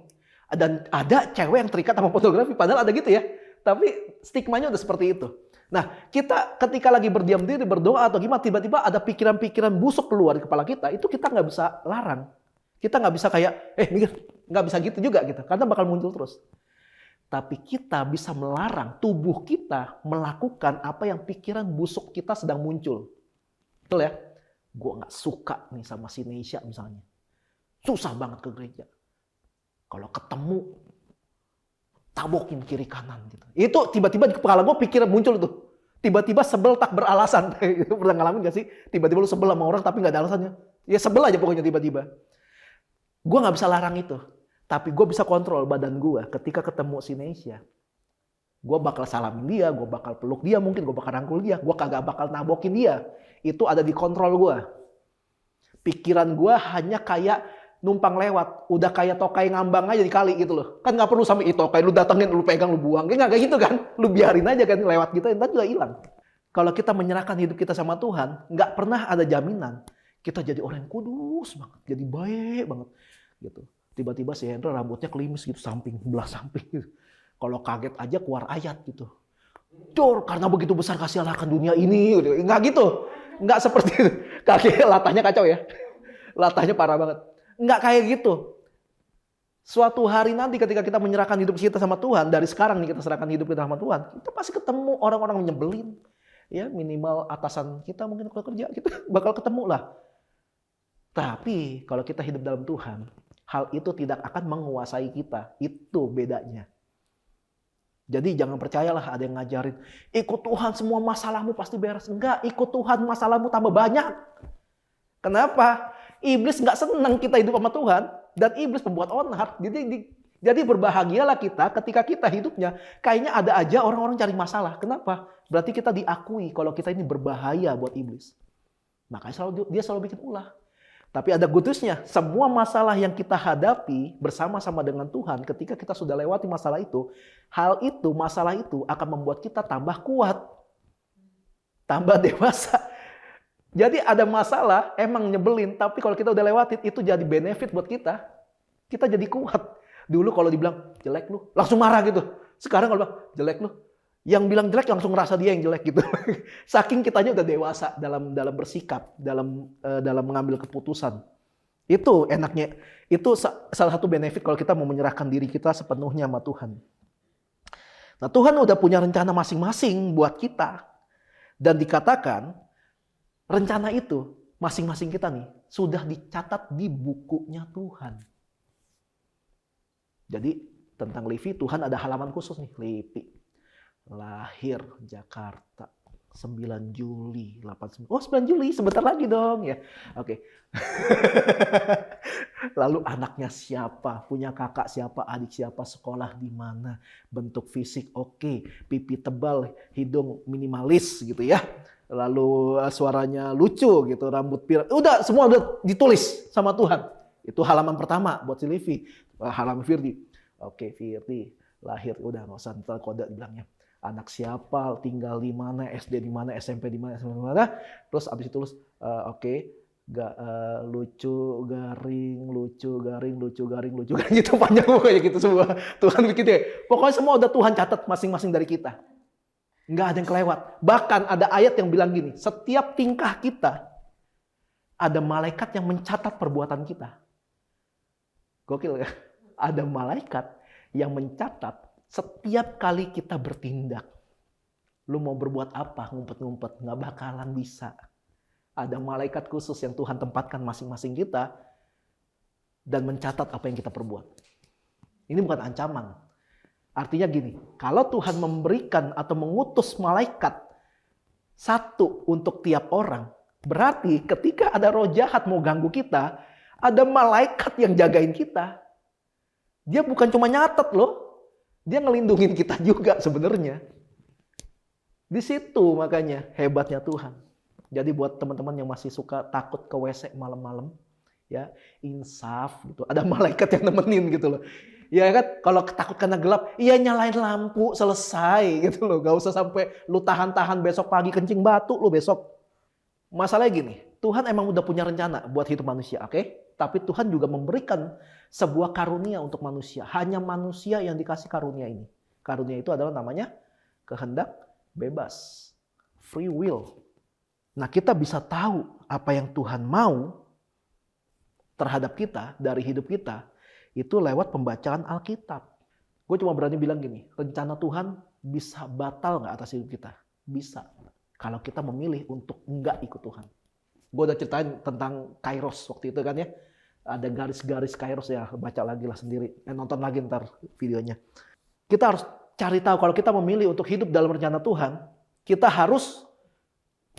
dan ada cewek yang terikat sama pornografi, padahal ada gitu ya. Tapi stigmanya udah seperti itu. Nah, kita ketika lagi berdiam diri, berdoa atau gimana, tiba-tiba ada pikiran-pikiran busuk keluar di kepala kita, itu kita nggak bisa larang. Kita nggak bisa kayak, mikir, nggak bisa gitu juga gitu, karena bakal muncul terus. Tapi kita bisa melarang tubuh kita melakukan apa yang pikiran busuk kita sedang muncul. Betul ya? Gue nggak suka nih sama si Neisha misalnya. Susah banget ke gereja. Kalau ketemu, tabokin kiri kanan gitu. Itu tiba-tiba di kepala gue pikiran muncul tuh. Tiba-tiba sebel tak beralasan. Pernah ngalamin gak sih? Tiba-tiba lu sebel sama orang tapi gak ada alasannya. Ya sebel aja pokoknya tiba-tiba. Gue gak bisa larang itu. Tapi gue bisa kontrol badan gue ketika ketemu si Neisha. Gue bakal salamin dia, gue bakal peluk dia, mungkin gue bakal rangkul dia. Gue kagak bakal nabokin dia. Itu ada di kontrol gue. Pikiran gue hanya kayak numpang lewat. Udah kayak tokai ngambang aja di kali gitu loh. Kan gak perlu sampai itu tokai lu datengin, lu pegang, lu buang. Kayak gitu kan. Lu biarin aja kan lewat gitu, entar juga hilang. Kalau kita menyerahkan hidup kita sama Tuhan, gak pernah ada jaminan kita jadi orang yang kudus banget, jadi baik banget gitu. Tiba-tiba si Hendra rambutnya kelimis gitu, samping, belah samping gitu. Kalau kaget aja keluar ayat gitu. Dor, karena begitu besar kasih Allah akan dunia ini. Nggak gitu. Nggak seperti itu. Kaki latahnya kacau ya. Latahnya parah banget. Nggak kayak gitu. Suatu hari nanti ketika kita menyerahkan hidup kita sama Tuhan, dari sekarang nih kita serahkan hidup kita sama Tuhan, kita pasti ketemu orang-orang nyebelin. Ya, minimal atasan kita mungkin kalau kerja, kita bakal ketemu lah. Tapi kalau kita hidup dalam Tuhan, hal itu tidak akan menguasai kita. Itu bedanya. Jadi jangan percayalah ada yang ngajarin, ikut Tuhan semua masalahmu pasti beres. Enggak, ikut Tuhan masalahmu tambah banyak. Kenapa? Iblis nggak senang kita hidup sama Tuhan. Dan iblis pembuat onar. Jadi berbahagialah kita ketika kita hidupnya kayaknya ada aja orang-orang cari masalah. Kenapa? Berarti kita diakui kalau kita ini berbahaya buat iblis. Makanya dia selalu bikin ulah. Tapi ada good-nya, semua masalah yang kita hadapi bersama-sama dengan Tuhan, ketika kita sudah lewati masalah itu, masalah itu akan membuat kita tambah kuat, tambah dewasa. Jadi ada masalah, emang nyebelin, tapi kalau kita udah lewatin, itu jadi benefit buat kita. Kita jadi kuat. Dulu kalau dibilang, jelek lu, langsung marah gitu. Sekarang kalau bilang, jelek lu, yang bilang jelek langsung ngerasa dia yang jelek gitu. Saking kitanya udah dewasa dalam bersikap, dalam mengambil keputusan. Itu enaknya. Itu salah satu benefit kalau kita mau menyerahkan diri kita sepenuhnya sama Tuhan. Nah, Tuhan udah punya rencana masing-masing buat kita. Dan dikatakan rencana itu masing-masing kita nih sudah dicatat di bukunya Tuhan. Jadi tentang Livi, Tuhan ada halaman khusus nih, Livi. Lahir Jakarta 9 Juli 89. Oh, 9 Juli sebentar lagi dong ya. Oke. Lalu anaknya siapa? Punya kakak siapa? Adik siapa? Sekolah di mana? Bentuk fisik oke. Pipi tebal, hidung minimalis gitu ya. Lalu suaranya lucu gitu, rambut pirang. Udah semua udah ditulis sama Tuhan. Itu halaman pertama buat si Livi. Halaman Firdi. Oke, Firdi lahir udah nggak usah ntar kode bilangnya. Anak siapa, tinggal di mana, SD di mana, SMP di mana, SMP di mana. Terus abis itu tulis, lucu, garing, lucu, garing, lucu, garing, lucu, garing. Itu panjang pokoknya gitu semua. Tuhan bikin deh. Pokoknya semua udah Tuhan catat masing-masing dari kita. Nggak ada yang kelewat. Bahkan ada ayat yang bilang gini, setiap tingkah kita, ada malaikat yang mencatat perbuatan kita. Gokil ya? Ada malaikat yang mencatat setiap kali kita bertindak. Lu mau berbuat apa, ngumpet-ngumpet, nggak bakalan bisa. Ada malaikat khusus yang Tuhan tempatkan masing-masing kita dan mencatat apa yang kita perbuat. Ini bukan ancaman. Artinya gini, kalau Tuhan memberikan atau mengutus malaikat satu untuk tiap orang, berarti ketika ada roh jahat mau ganggu kita, ada malaikat yang jagain kita. Dia bukan cuma nyatet loh. Dia ngelindungin kita juga sebenarnya. Di situ makanya hebatnya Tuhan. Jadi buat teman-teman yang masih suka takut ke WC malam-malam, ya insaf gitu. Ada malaikat yang nemenin gitu loh. Ya kan, kalau takut karena gelap, ya nyalain lampu selesai gitu loh. Gak usah sampai lu tahan-tahan besok pagi kencing batu lu besok. Masalahnya gini, Tuhan emang udah punya rencana buat hidup manusia, oke? Tapi Tuhan juga memberikan sebuah karunia untuk manusia. Hanya manusia yang dikasih karunia ini. Karunia itu adalah namanya kehendak bebas. Free will. Nah, kita bisa tahu apa yang Tuhan mau terhadap kita, dari hidup kita, itu lewat pembacaan Alkitab. Gue cuma berani bilang gini, rencana Tuhan bisa batal nggak atas hidup kita? Bisa. Kalau kita memilih untuk nggak ikut Tuhan. Gue udah ceritain tentang Kairos waktu itu kan ya. Ada garis-garis Kairos ya, baca lagi lah sendiri. Nonton lagi ntar videonya. Kita harus cari tahu kalau kita memilih untuk hidup dalam rencana Tuhan, kita harus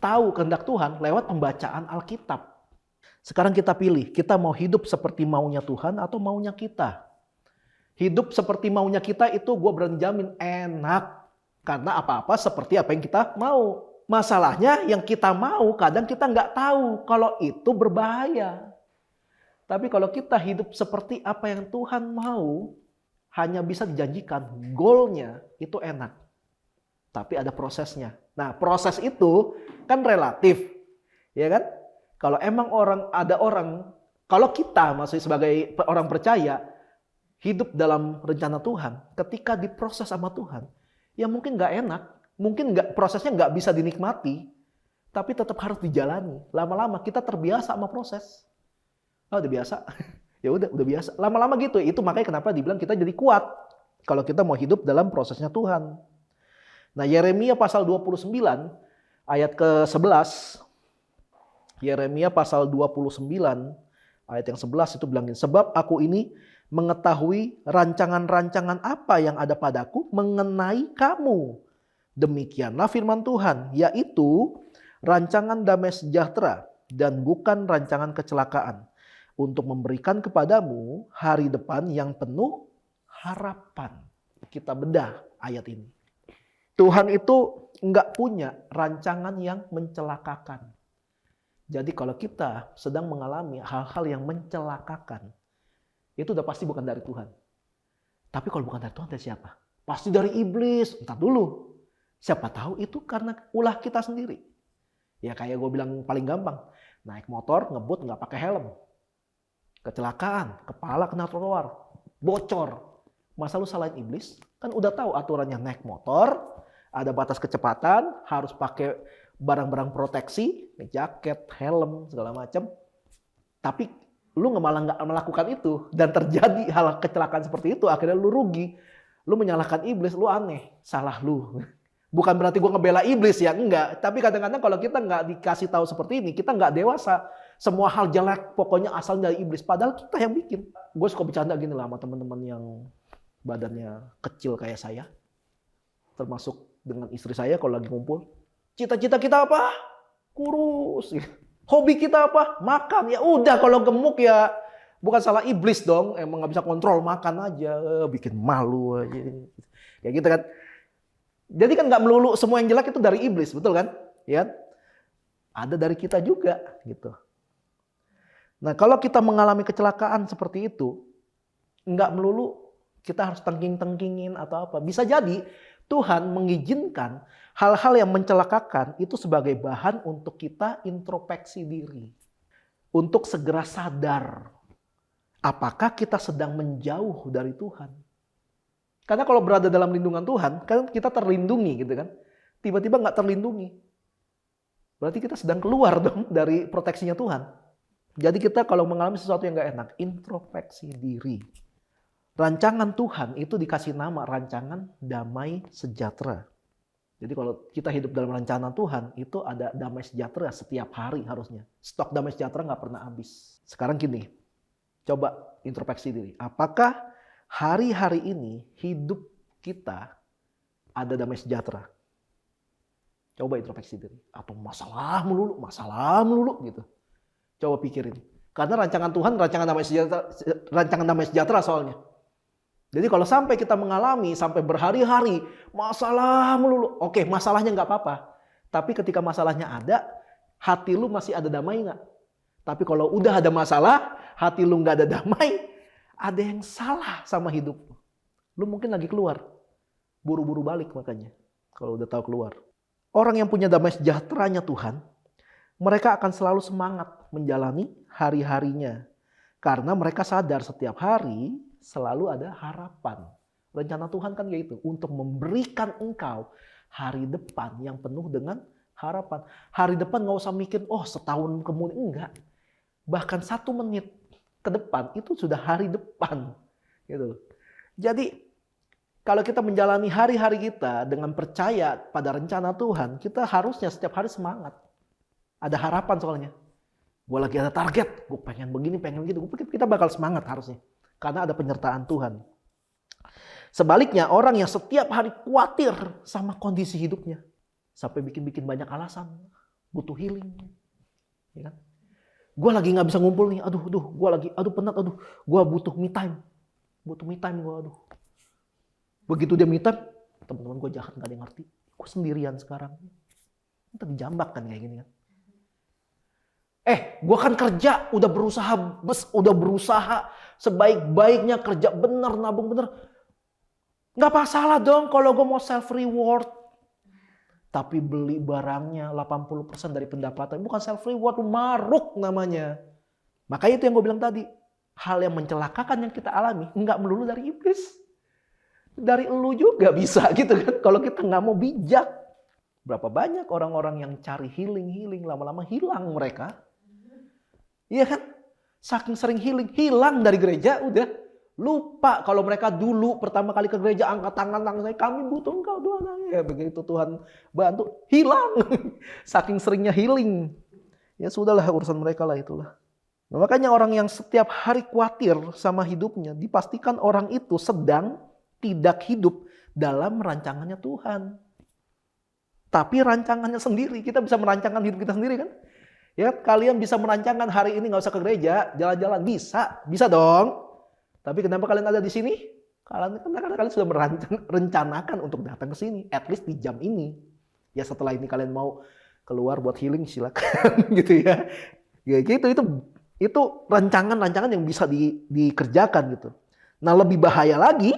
tahu kehendak Tuhan lewat pembacaan Alkitab. Sekarang kita pilih, kita mau hidup seperti maunya Tuhan atau maunya kita. Hidup seperti maunya kita itu gue berani jamin enak. Karena apa-apa seperti apa yang kita mau. Masalahnya yang kita mau kadang kita nggak tahu kalau itu berbahaya. Tapi kalau kita hidup seperti apa yang Tuhan mau, hanya bisa dijanjikan, goalnya itu enak. Tapi ada prosesnya. Nah, proses itu kan relatif. Ya kan? Kalau emang ada orang, kalau kita masih sebagai orang percaya, hidup dalam rencana Tuhan, ketika diproses sama Tuhan, ya mungkin nggak enak. Mungkin prosesnya nggak bisa dinikmati, tapi tetap harus dijalani. Lama-lama kita terbiasa sama proses. Oh, udah biasa. Ya udah biasa. Lama-lama gitu. Itu makanya kenapa dibilang kita jadi kuat kalau kita mau hidup dalam prosesnya Tuhan. Nah, Yeremia pasal 29 ayat ke-11. Yeremia pasal 29 ayat yang 11 itu bilangin, sebab aku ini mengetahui rancangan-rancangan apa yang ada padaku mengenai kamu. Demikianlah firman Tuhan, yaitu rancangan damai sejahtera dan bukan rancangan kecelakaan, untuk memberikan kepadamu hari depan yang penuh harapan. Kita bedah ayat ini. Tuhan itu enggak punya rancangan yang mencelakakan. Jadi kalau kita sedang mengalami hal-hal yang mencelakakan, itu udah pasti bukan dari Tuhan. Tapi kalau bukan dari Tuhan, dari siapa? Pasti dari iblis. Entar dulu. Siapa tahu itu karena ulah kita sendiri. Ya kayak gue bilang paling gampang. Naik motor, ngebut, nggak pakai helm. Kecelakaan, kepala kena trotoar, bocor. Masa lu salahin iblis? Kan udah tahu aturannya naik motor, ada batas kecepatan, harus pakai barang-barang proteksi, jaket, helm, segala macam. Tapi lu malah nggak melakukan itu dan terjadi hal kecelakaan seperti itu, akhirnya lu rugi. Lu menyalahkan iblis, lu aneh, salah lu. Bukan berarti gue ngebela iblis ya, enggak. Tapi kadang-kadang kalau kita nggak dikasih tahu seperti ini, kita nggak dewasa. Semua hal jelek pokoknya asal dari iblis, padahal kita yang bikin. Gue suka bercanda gini lah sama teman-teman yang badannya kecil kayak saya. Termasuk dengan istri saya kalau lagi ngumpul. Cita-cita kita apa? Kurus. Hobi kita apa? Makan. Ya udah kalau gemuk ya bukan salah iblis dong. Emang nggak bisa kontrol, makan aja. Bikin malu aja. Ya gitu kan. Jadi kan nggak melulu semua yang jelek itu dari iblis, betul kan? Ya, ada dari kita juga gitu. Nah kalau kita mengalami kecelakaan seperti itu, nggak melulu kita harus tengking-tengkingin atau apa. Bisa jadi Tuhan mengizinkan hal-hal yang mencelakakan itu sebagai bahan untuk kita introspeksi diri. Untuk segera sadar apakah kita sedang menjauh dari Tuhan. Karena kalau berada dalam lindungan Tuhan, kan kita terlindungi gitu kan. Tiba-tiba nggak terlindungi. Berarti kita sedang keluar dong dari proteksinya Tuhan. Jadi kita kalau mengalami sesuatu yang nggak enak, introspeksi diri. Rancangan Tuhan itu dikasih nama rancangan damai sejahtera. Jadi kalau kita hidup dalam rancangan Tuhan, itu ada damai sejahtera setiap hari harusnya. Stok damai sejahtera nggak pernah habis. Sekarang gini, coba introspeksi diri. Apakah hari-hari ini hidup kita ada damai sejahtera? Coba introspeksi diri. Atau masalah melulu gitu. Coba pikirin. Karena rancangan Tuhan rancangan damai sejahtera soalnya. Jadi kalau sampai kita mengalami sampai berhari-hari masalah melulu, oke masalahnya nggak apa-apa. Tapi ketika masalahnya ada, hati lu masih ada damai nggak? Tapi kalau udah ada masalah, hati lu nggak ada damai, ada yang salah sama hidup. Lu mungkin lagi keluar, buru-buru balik makanya kalau udah tahu keluar. Orang yang punya damai sejahteranya Tuhan, mereka akan selalu semangat menjalani hari-harinya. Karena mereka sadar setiap hari selalu ada harapan. Rencana Tuhan kan kayak gitu. Untuk memberikan engkau hari depan yang penuh dengan harapan. Hari depan gak usah mikir, oh setahun kemudian. Enggak. Bahkan 1 menit ke depan itu sudah hari depan. Gitu. Jadi kalau kita menjalani hari-hari kita dengan percaya pada rencana Tuhan, kita harusnya setiap hari semangat. Ada harapan soalnya. Gue lagi ada target, gue pengen begini, pengen gitu. Kita bakal semangat harusnya. Karena ada penyertaan Tuhan. Sebaliknya orang yang setiap hari khawatir sama kondisi hidupnya. Sampai bikin-bikin banyak alasan. Butuh healing. Ya kan? Gue lagi gak bisa ngumpul nih. Gue penat. Gue butuh me time. Gue. Begitu dia me time, teman-teman gue jahat gak ada yang ngerti. Gue sendirian sekarang. Kita dijambak kan kayak gini kan. Gue kan kerja, udah berusaha sebaik-baiknya, kerja bener, nabung bener. Gak masalah dong kalau gue mau self reward. Tapi beli barangnya 80% dari pendapatan, bukan self reward, maruk namanya. Makanya itu yang gue bilang tadi, hal yang mencelakakan yang kita alami nggak melulu dari iblis. Dari elu juga bisa gitu kan, kalau kita nggak mau bijak. Berapa banyak orang-orang yang cari healing, lama-lama hilang mereka. Iya kan? Saking sering healing, hilang dari gereja udah. Lupa kalau mereka dulu pertama kali ke gereja angkat tangan saya, kami butuh engkau Tuhan. Ya begitu Tuhan bantu, hilang. Saking seringnya healing. Ya sudahlah urusan mereka lah itulah. Nah, makanya orang yang setiap hari khawatir sama hidupnya, dipastikan orang itu sedang tidak hidup dalam rancangannya Tuhan. Tapi rancangannya sendiri, kita bisa merancangkan hidup kita sendiri kan? Ya, kalian bisa merancangkan hari ini nggak usah ke gereja, jalan-jalan, bisa dong. Tapi kenapa kalian ada di sini? Karena kalian sudah merencanakan untuk datang ke sini, at least di jam ini. Ya setelah ini kalian mau keluar buat healing silakan gitu ya. Ya gitu, itu rancangan-rancangan yang bisa dikerjakan gitu. Nah lebih bahaya lagi,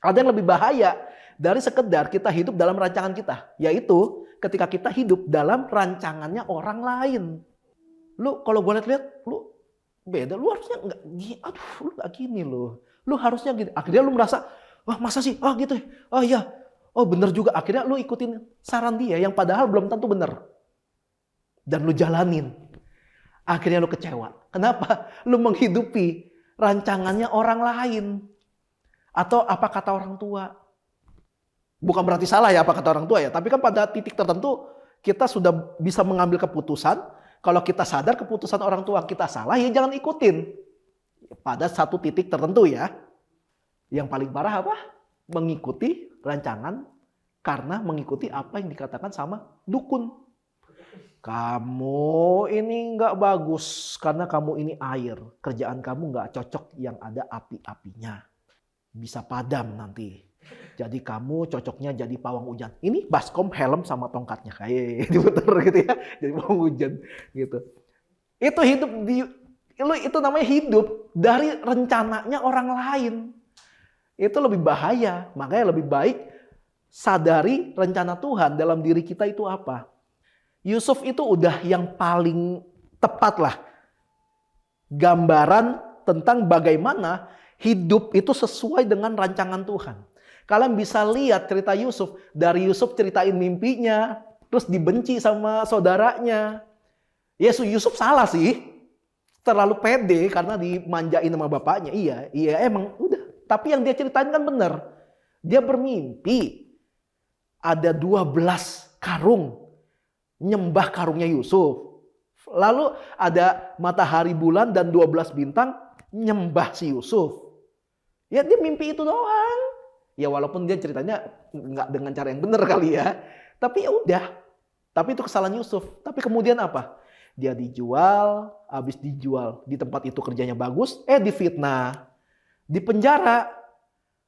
ada yang lebih bahaya dari sekedar kita hidup dalam rancangan kita. Yaitu ketika kita hidup dalam rancangannya orang lain. Lu kalau gue lihat lu beda, lu harusnya enggak, lu enggak gini lu. Lu harusnya gini. Akhirnya lu merasa, wah masa sih? Ah gitu ya. Oh iya. Oh bener juga. Akhirnya lu ikutin saran dia yang padahal belum tentu bener. Dan lu jalanin. Akhirnya lu kecewa. Kenapa? Lu menghidupi rancangannya orang lain. Atau apa kata orang tua. Bukan berarti salah ya apa kata orang tua ya. Tapi kan pada titik tertentu kita sudah bisa mengambil keputusan. Kalau kita sadar keputusan orang tua kita salah, ya jangan ikutin. Pada satu titik tertentu ya. Yang paling parah apa? Mengikuti rancangan karena mengikuti apa yang dikatakan sama dukun. Kamu ini nggak bagus karena kamu ini air. Kerjaan kamu nggak cocok yang ada api-apinya. Bisa padam nanti. Jadi kamu cocoknya jadi pawang hujan. Ini baskom, helm sama tongkatnya kayak diputer gitu ya. Jadi pawang hujan gitu. Itu hidup itu namanya hidup dari rencananya orang lain. Itu lebih bahaya. Makanya lebih baik sadari rencana Tuhan dalam diri kita itu apa. Yusuf itu udah yang paling tepat lah. Gambaran tentang bagaimana hidup itu sesuai dengan rancangan Tuhan. Kalian bisa lihat cerita Yusuf. Dari Yusuf ceritain mimpinya. Terus dibenci sama saudaranya. Yusuf salah sih. Terlalu pede karena dimanjain sama bapaknya. Iya emang udah. Tapi yang dia ceritain kan benar. Dia bermimpi. Ada 12 karung. Nyembah karungnya Yusuf. Lalu ada matahari, bulan, dan 12 bintang nyembah si Yusuf. Ya dia mimpi itu doang. Ya walaupun dia ceritanya nggak dengan cara yang benar kali ya. Tapi ya udah. Tapi itu kesalahan Yusuf. Tapi kemudian apa? Dia dijual, habis dijual di tempat itu kerjanya bagus, difitnah. Di penjara.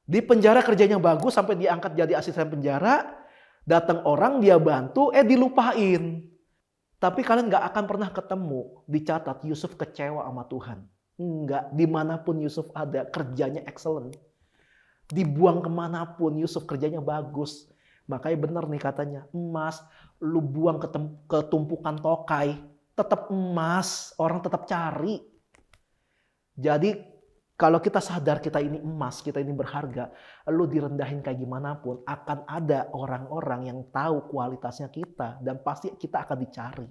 Di penjara kerjanya bagus sampai diangkat jadi asisten penjara. Datang orang dia bantu, dilupain. Tapi kalian gak akan pernah ketemu, dicatat Yusuf kecewa sama Tuhan. Enggak, dimanapun Yusuf ada, kerjanya excellent. Dibuang kemanapun Yusuf kerjanya bagus. Makanya benar nih katanya, emas lu buang ke tumpukan tokai, tetap emas, orang tetap cari. Jadi kalau kita sadar kita ini emas, kita ini berharga, lu direndahin kayak gimana pun, akan ada orang-orang yang tahu kualitasnya kita dan pasti kita akan dicari.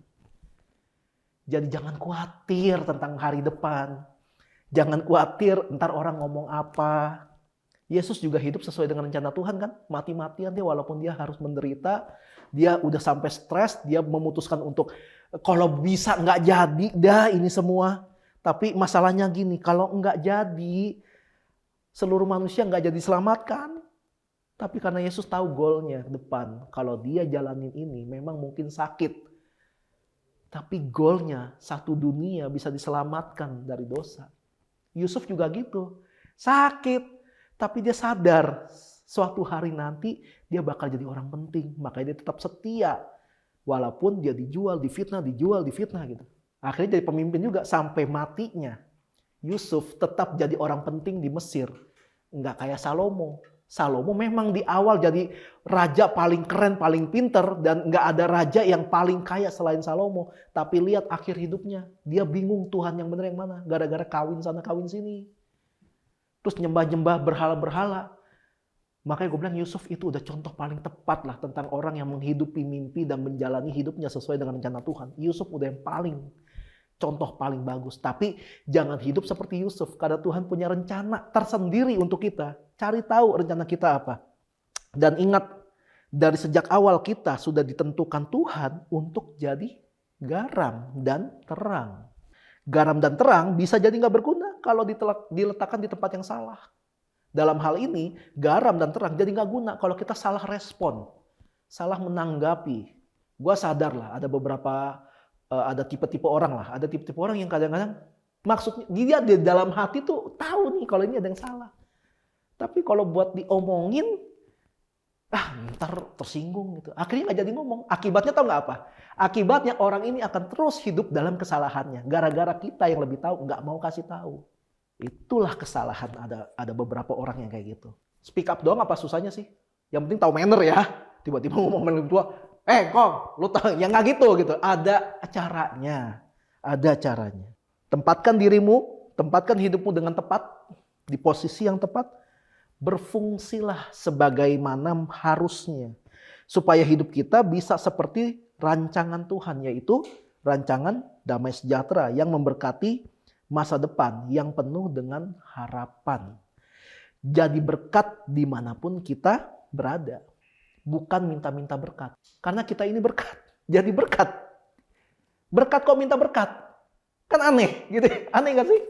Jadi jangan khawatir tentang hari depan. Jangan khawatir ntar orang ngomong apa. Yesus juga hidup sesuai dengan rencana Tuhan kan, mati-matian dia walaupun dia harus menderita, dia udah sampai stres, dia memutuskan untuk kalau bisa nggak jadi dah ini semua. Tapi masalahnya gini, kalau enggak jadi, seluruh manusia enggak jadi diselamatkan. Tapi karena Yesus tahu goalnya depan, kalau dia jalanin ini memang mungkin sakit. Tapi goalnya satu dunia bisa diselamatkan dari dosa. Yusuf juga gitu, sakit. Tapi dia sadar suatu hari nanti dia bakal jadi orang penting. Makanya dia tetap setia. Walaupun dia dijual, difitnah gitu. Akhirnya jadi pemimpin juga sampai matinya. Yusuf tetap jadi orang penting di Mesir. Enggak kayak Salomo. Salomo memang di awal jadi raja paling keren, paling pinter. Dan enggak ada raja yang paling kaya selain Salomo. Tapi lihat akhir hidupnya. Dia bingung Tuhan yang benar yang mana. Gara-gara kawin sana kawin sini. Terus nyembah-nyembah berhala-berhala. Makanya gue bilang Yusuf itu udah contoh paling tepat lah. Tentang orang yang menghidupi mimpi dan menjalani hidupnya sesuai dengan rencana Tuhan. Yusuf udah yang contoh paling bagus. Tapi jangan hidup seperti Yusuf. Karena Tuhan punya rencana tersendiri untuk kita. Cari tahu rencana kita apa. Dan ingat, dari sejak awal kita sudah ditentukan Tuhan untuk jadi garam dan terang. Garam dan terang bisa jadi nggak berguna kalau diletakkan di tempat yang salah. Dalam hal ini, garam dan terang jadi nggak guna kalau kita salah respon, salah menanggapi. Gua sadar lah, ada beberapa, ada tipe-tipe orang lah, ada tipe-tipe orang yang kadang-kadang maksudnya dia di dalam hati tuh tahu nih kalau ini ada yang salah. Tapi kalau buat diomongin, ntar tersinggung gitu. Akhirnya nggak jadi ngomong. Akibatnya tahu nggak apa? Akibatnya orang ini akan terus hidup dalam kesalahannya. Gara-gara kita yang lebih tahu nggak mau kasih tahu. Itulah kesalahan. Ada beberapa orang yang kayak gitu. Speak up doang apa susahnya sih? Yang penting tahu manner ya. Tiba-tiba ngomong lebih tua. Kong, lu tahu? Ya nggak gitu. Ada caranya. Ada caranya. Tempatkan dirimu, tempatkan hidupmu dengan tepat. Di posisi yang tepat. Berfungsilah sebagaimana harusnya. Supaya hidup kita bisa seperti rancangan Tuhan. Yaitu rancangan damai sejahtera yang memberkati masa depan yang penuh dengan harapan. Jadi berkat dimanapun kita berada. Bukan minta-minta berkat. Karena kita ini berkat. Jadi berkat. Berkat kok minta berkat? Kan aneh gitu. Aneh gak sih?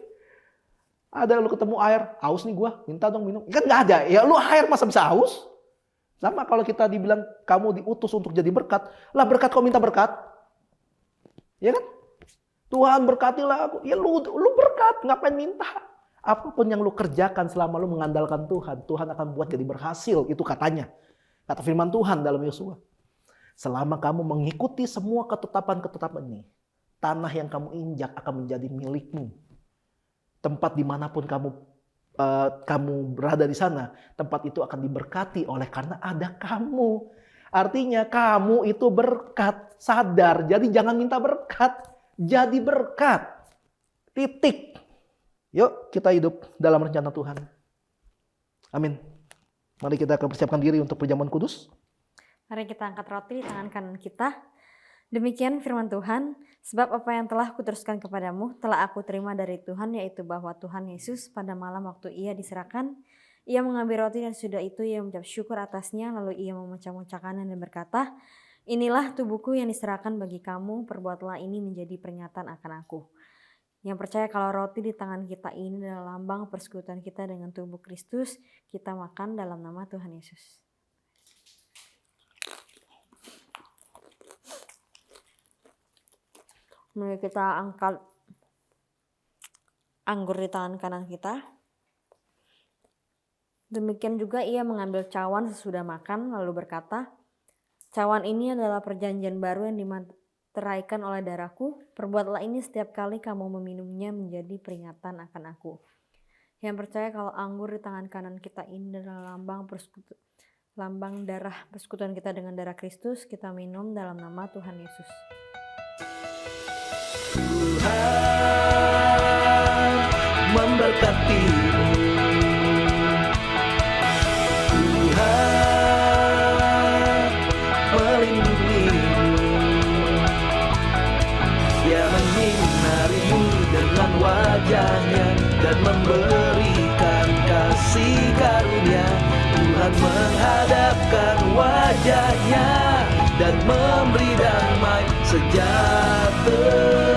Ada lu ketemu air, haus nih gua, minta dong minum. Kan gak ada. Ya lu air masa bisa haus? Sama kalau kita dibilang kamu diutus untuk jadi berkat. Lah berkat kok minta berkat? Ya kan? Tuhan berkatilah aku. Ya lu berkat, ngapain minta? Apapun yang lu kerjakan selama lu mengandalkan Tuhan, Tuhan akan buat jadi berhasil. Itu katanya. Kata firman Tuhan dalam Yosua. Selama kamu mengikuti semua ketetapan-ketetapan ini, tanah yang kamu injak akan menjadi milikmu. Tempat dimanapun kamu berada di sana, tempat itu akan diberkati oleh karena ada kamu. Artinya kamu itu berkat, sadar. Jadi jangan minta berkat, jadi berkat. Titik. Yuk kita hidup dalam rencana Tuhan. Amin. Mari kita akan persiapkan diri untuk perjamuan kudus. Mari kita angkat roti di tangan kanan kita. Demikian firman Tuhan, sebab apa yang telah kuteruskan kepadamu telah aku terima dari Tuhan, yaitu bahwa Tuhan Yesus pada malam waktu ia diserahkan, ia mengambil roti dan sudah itu ia mengucap syukur atasnya, lalu ia memecah-mecahkannya dan berkata, inilah tubuhku yang diserahkan bagi kamu, perbuatlah ini menjadi peringatan akan aku. Yang percaya kalau roti di tangan kita ini adalah lambang persekutuan kita dengan tubuh Kristus, kita makan dalam nama Tuhan Yesus. Mari kita angkat anggur di tangan kanan kita. Demikian juga ia mengambil cawan sesudah makan lalu berkata, cawan ini adalah perjanjian baru yang dimateraikan oleh darahku. Perbuatlah ini setiap kali kamu meminumnya menjadi peringatan akan aku. Yang percaya kalau anggur di tangan kanan kita ini adalah lambang darah persekutuan kita dengan darah Kristus, kita minum dalam nama Tuhan Yesus. Tuhan memberkatimu. Tuhan melindungimu. Dia menyinarimu dengan wajahnya dan memberikan kasih karunia. Tuhan menghadapkan wajahnya dan memberi damai sejahtera.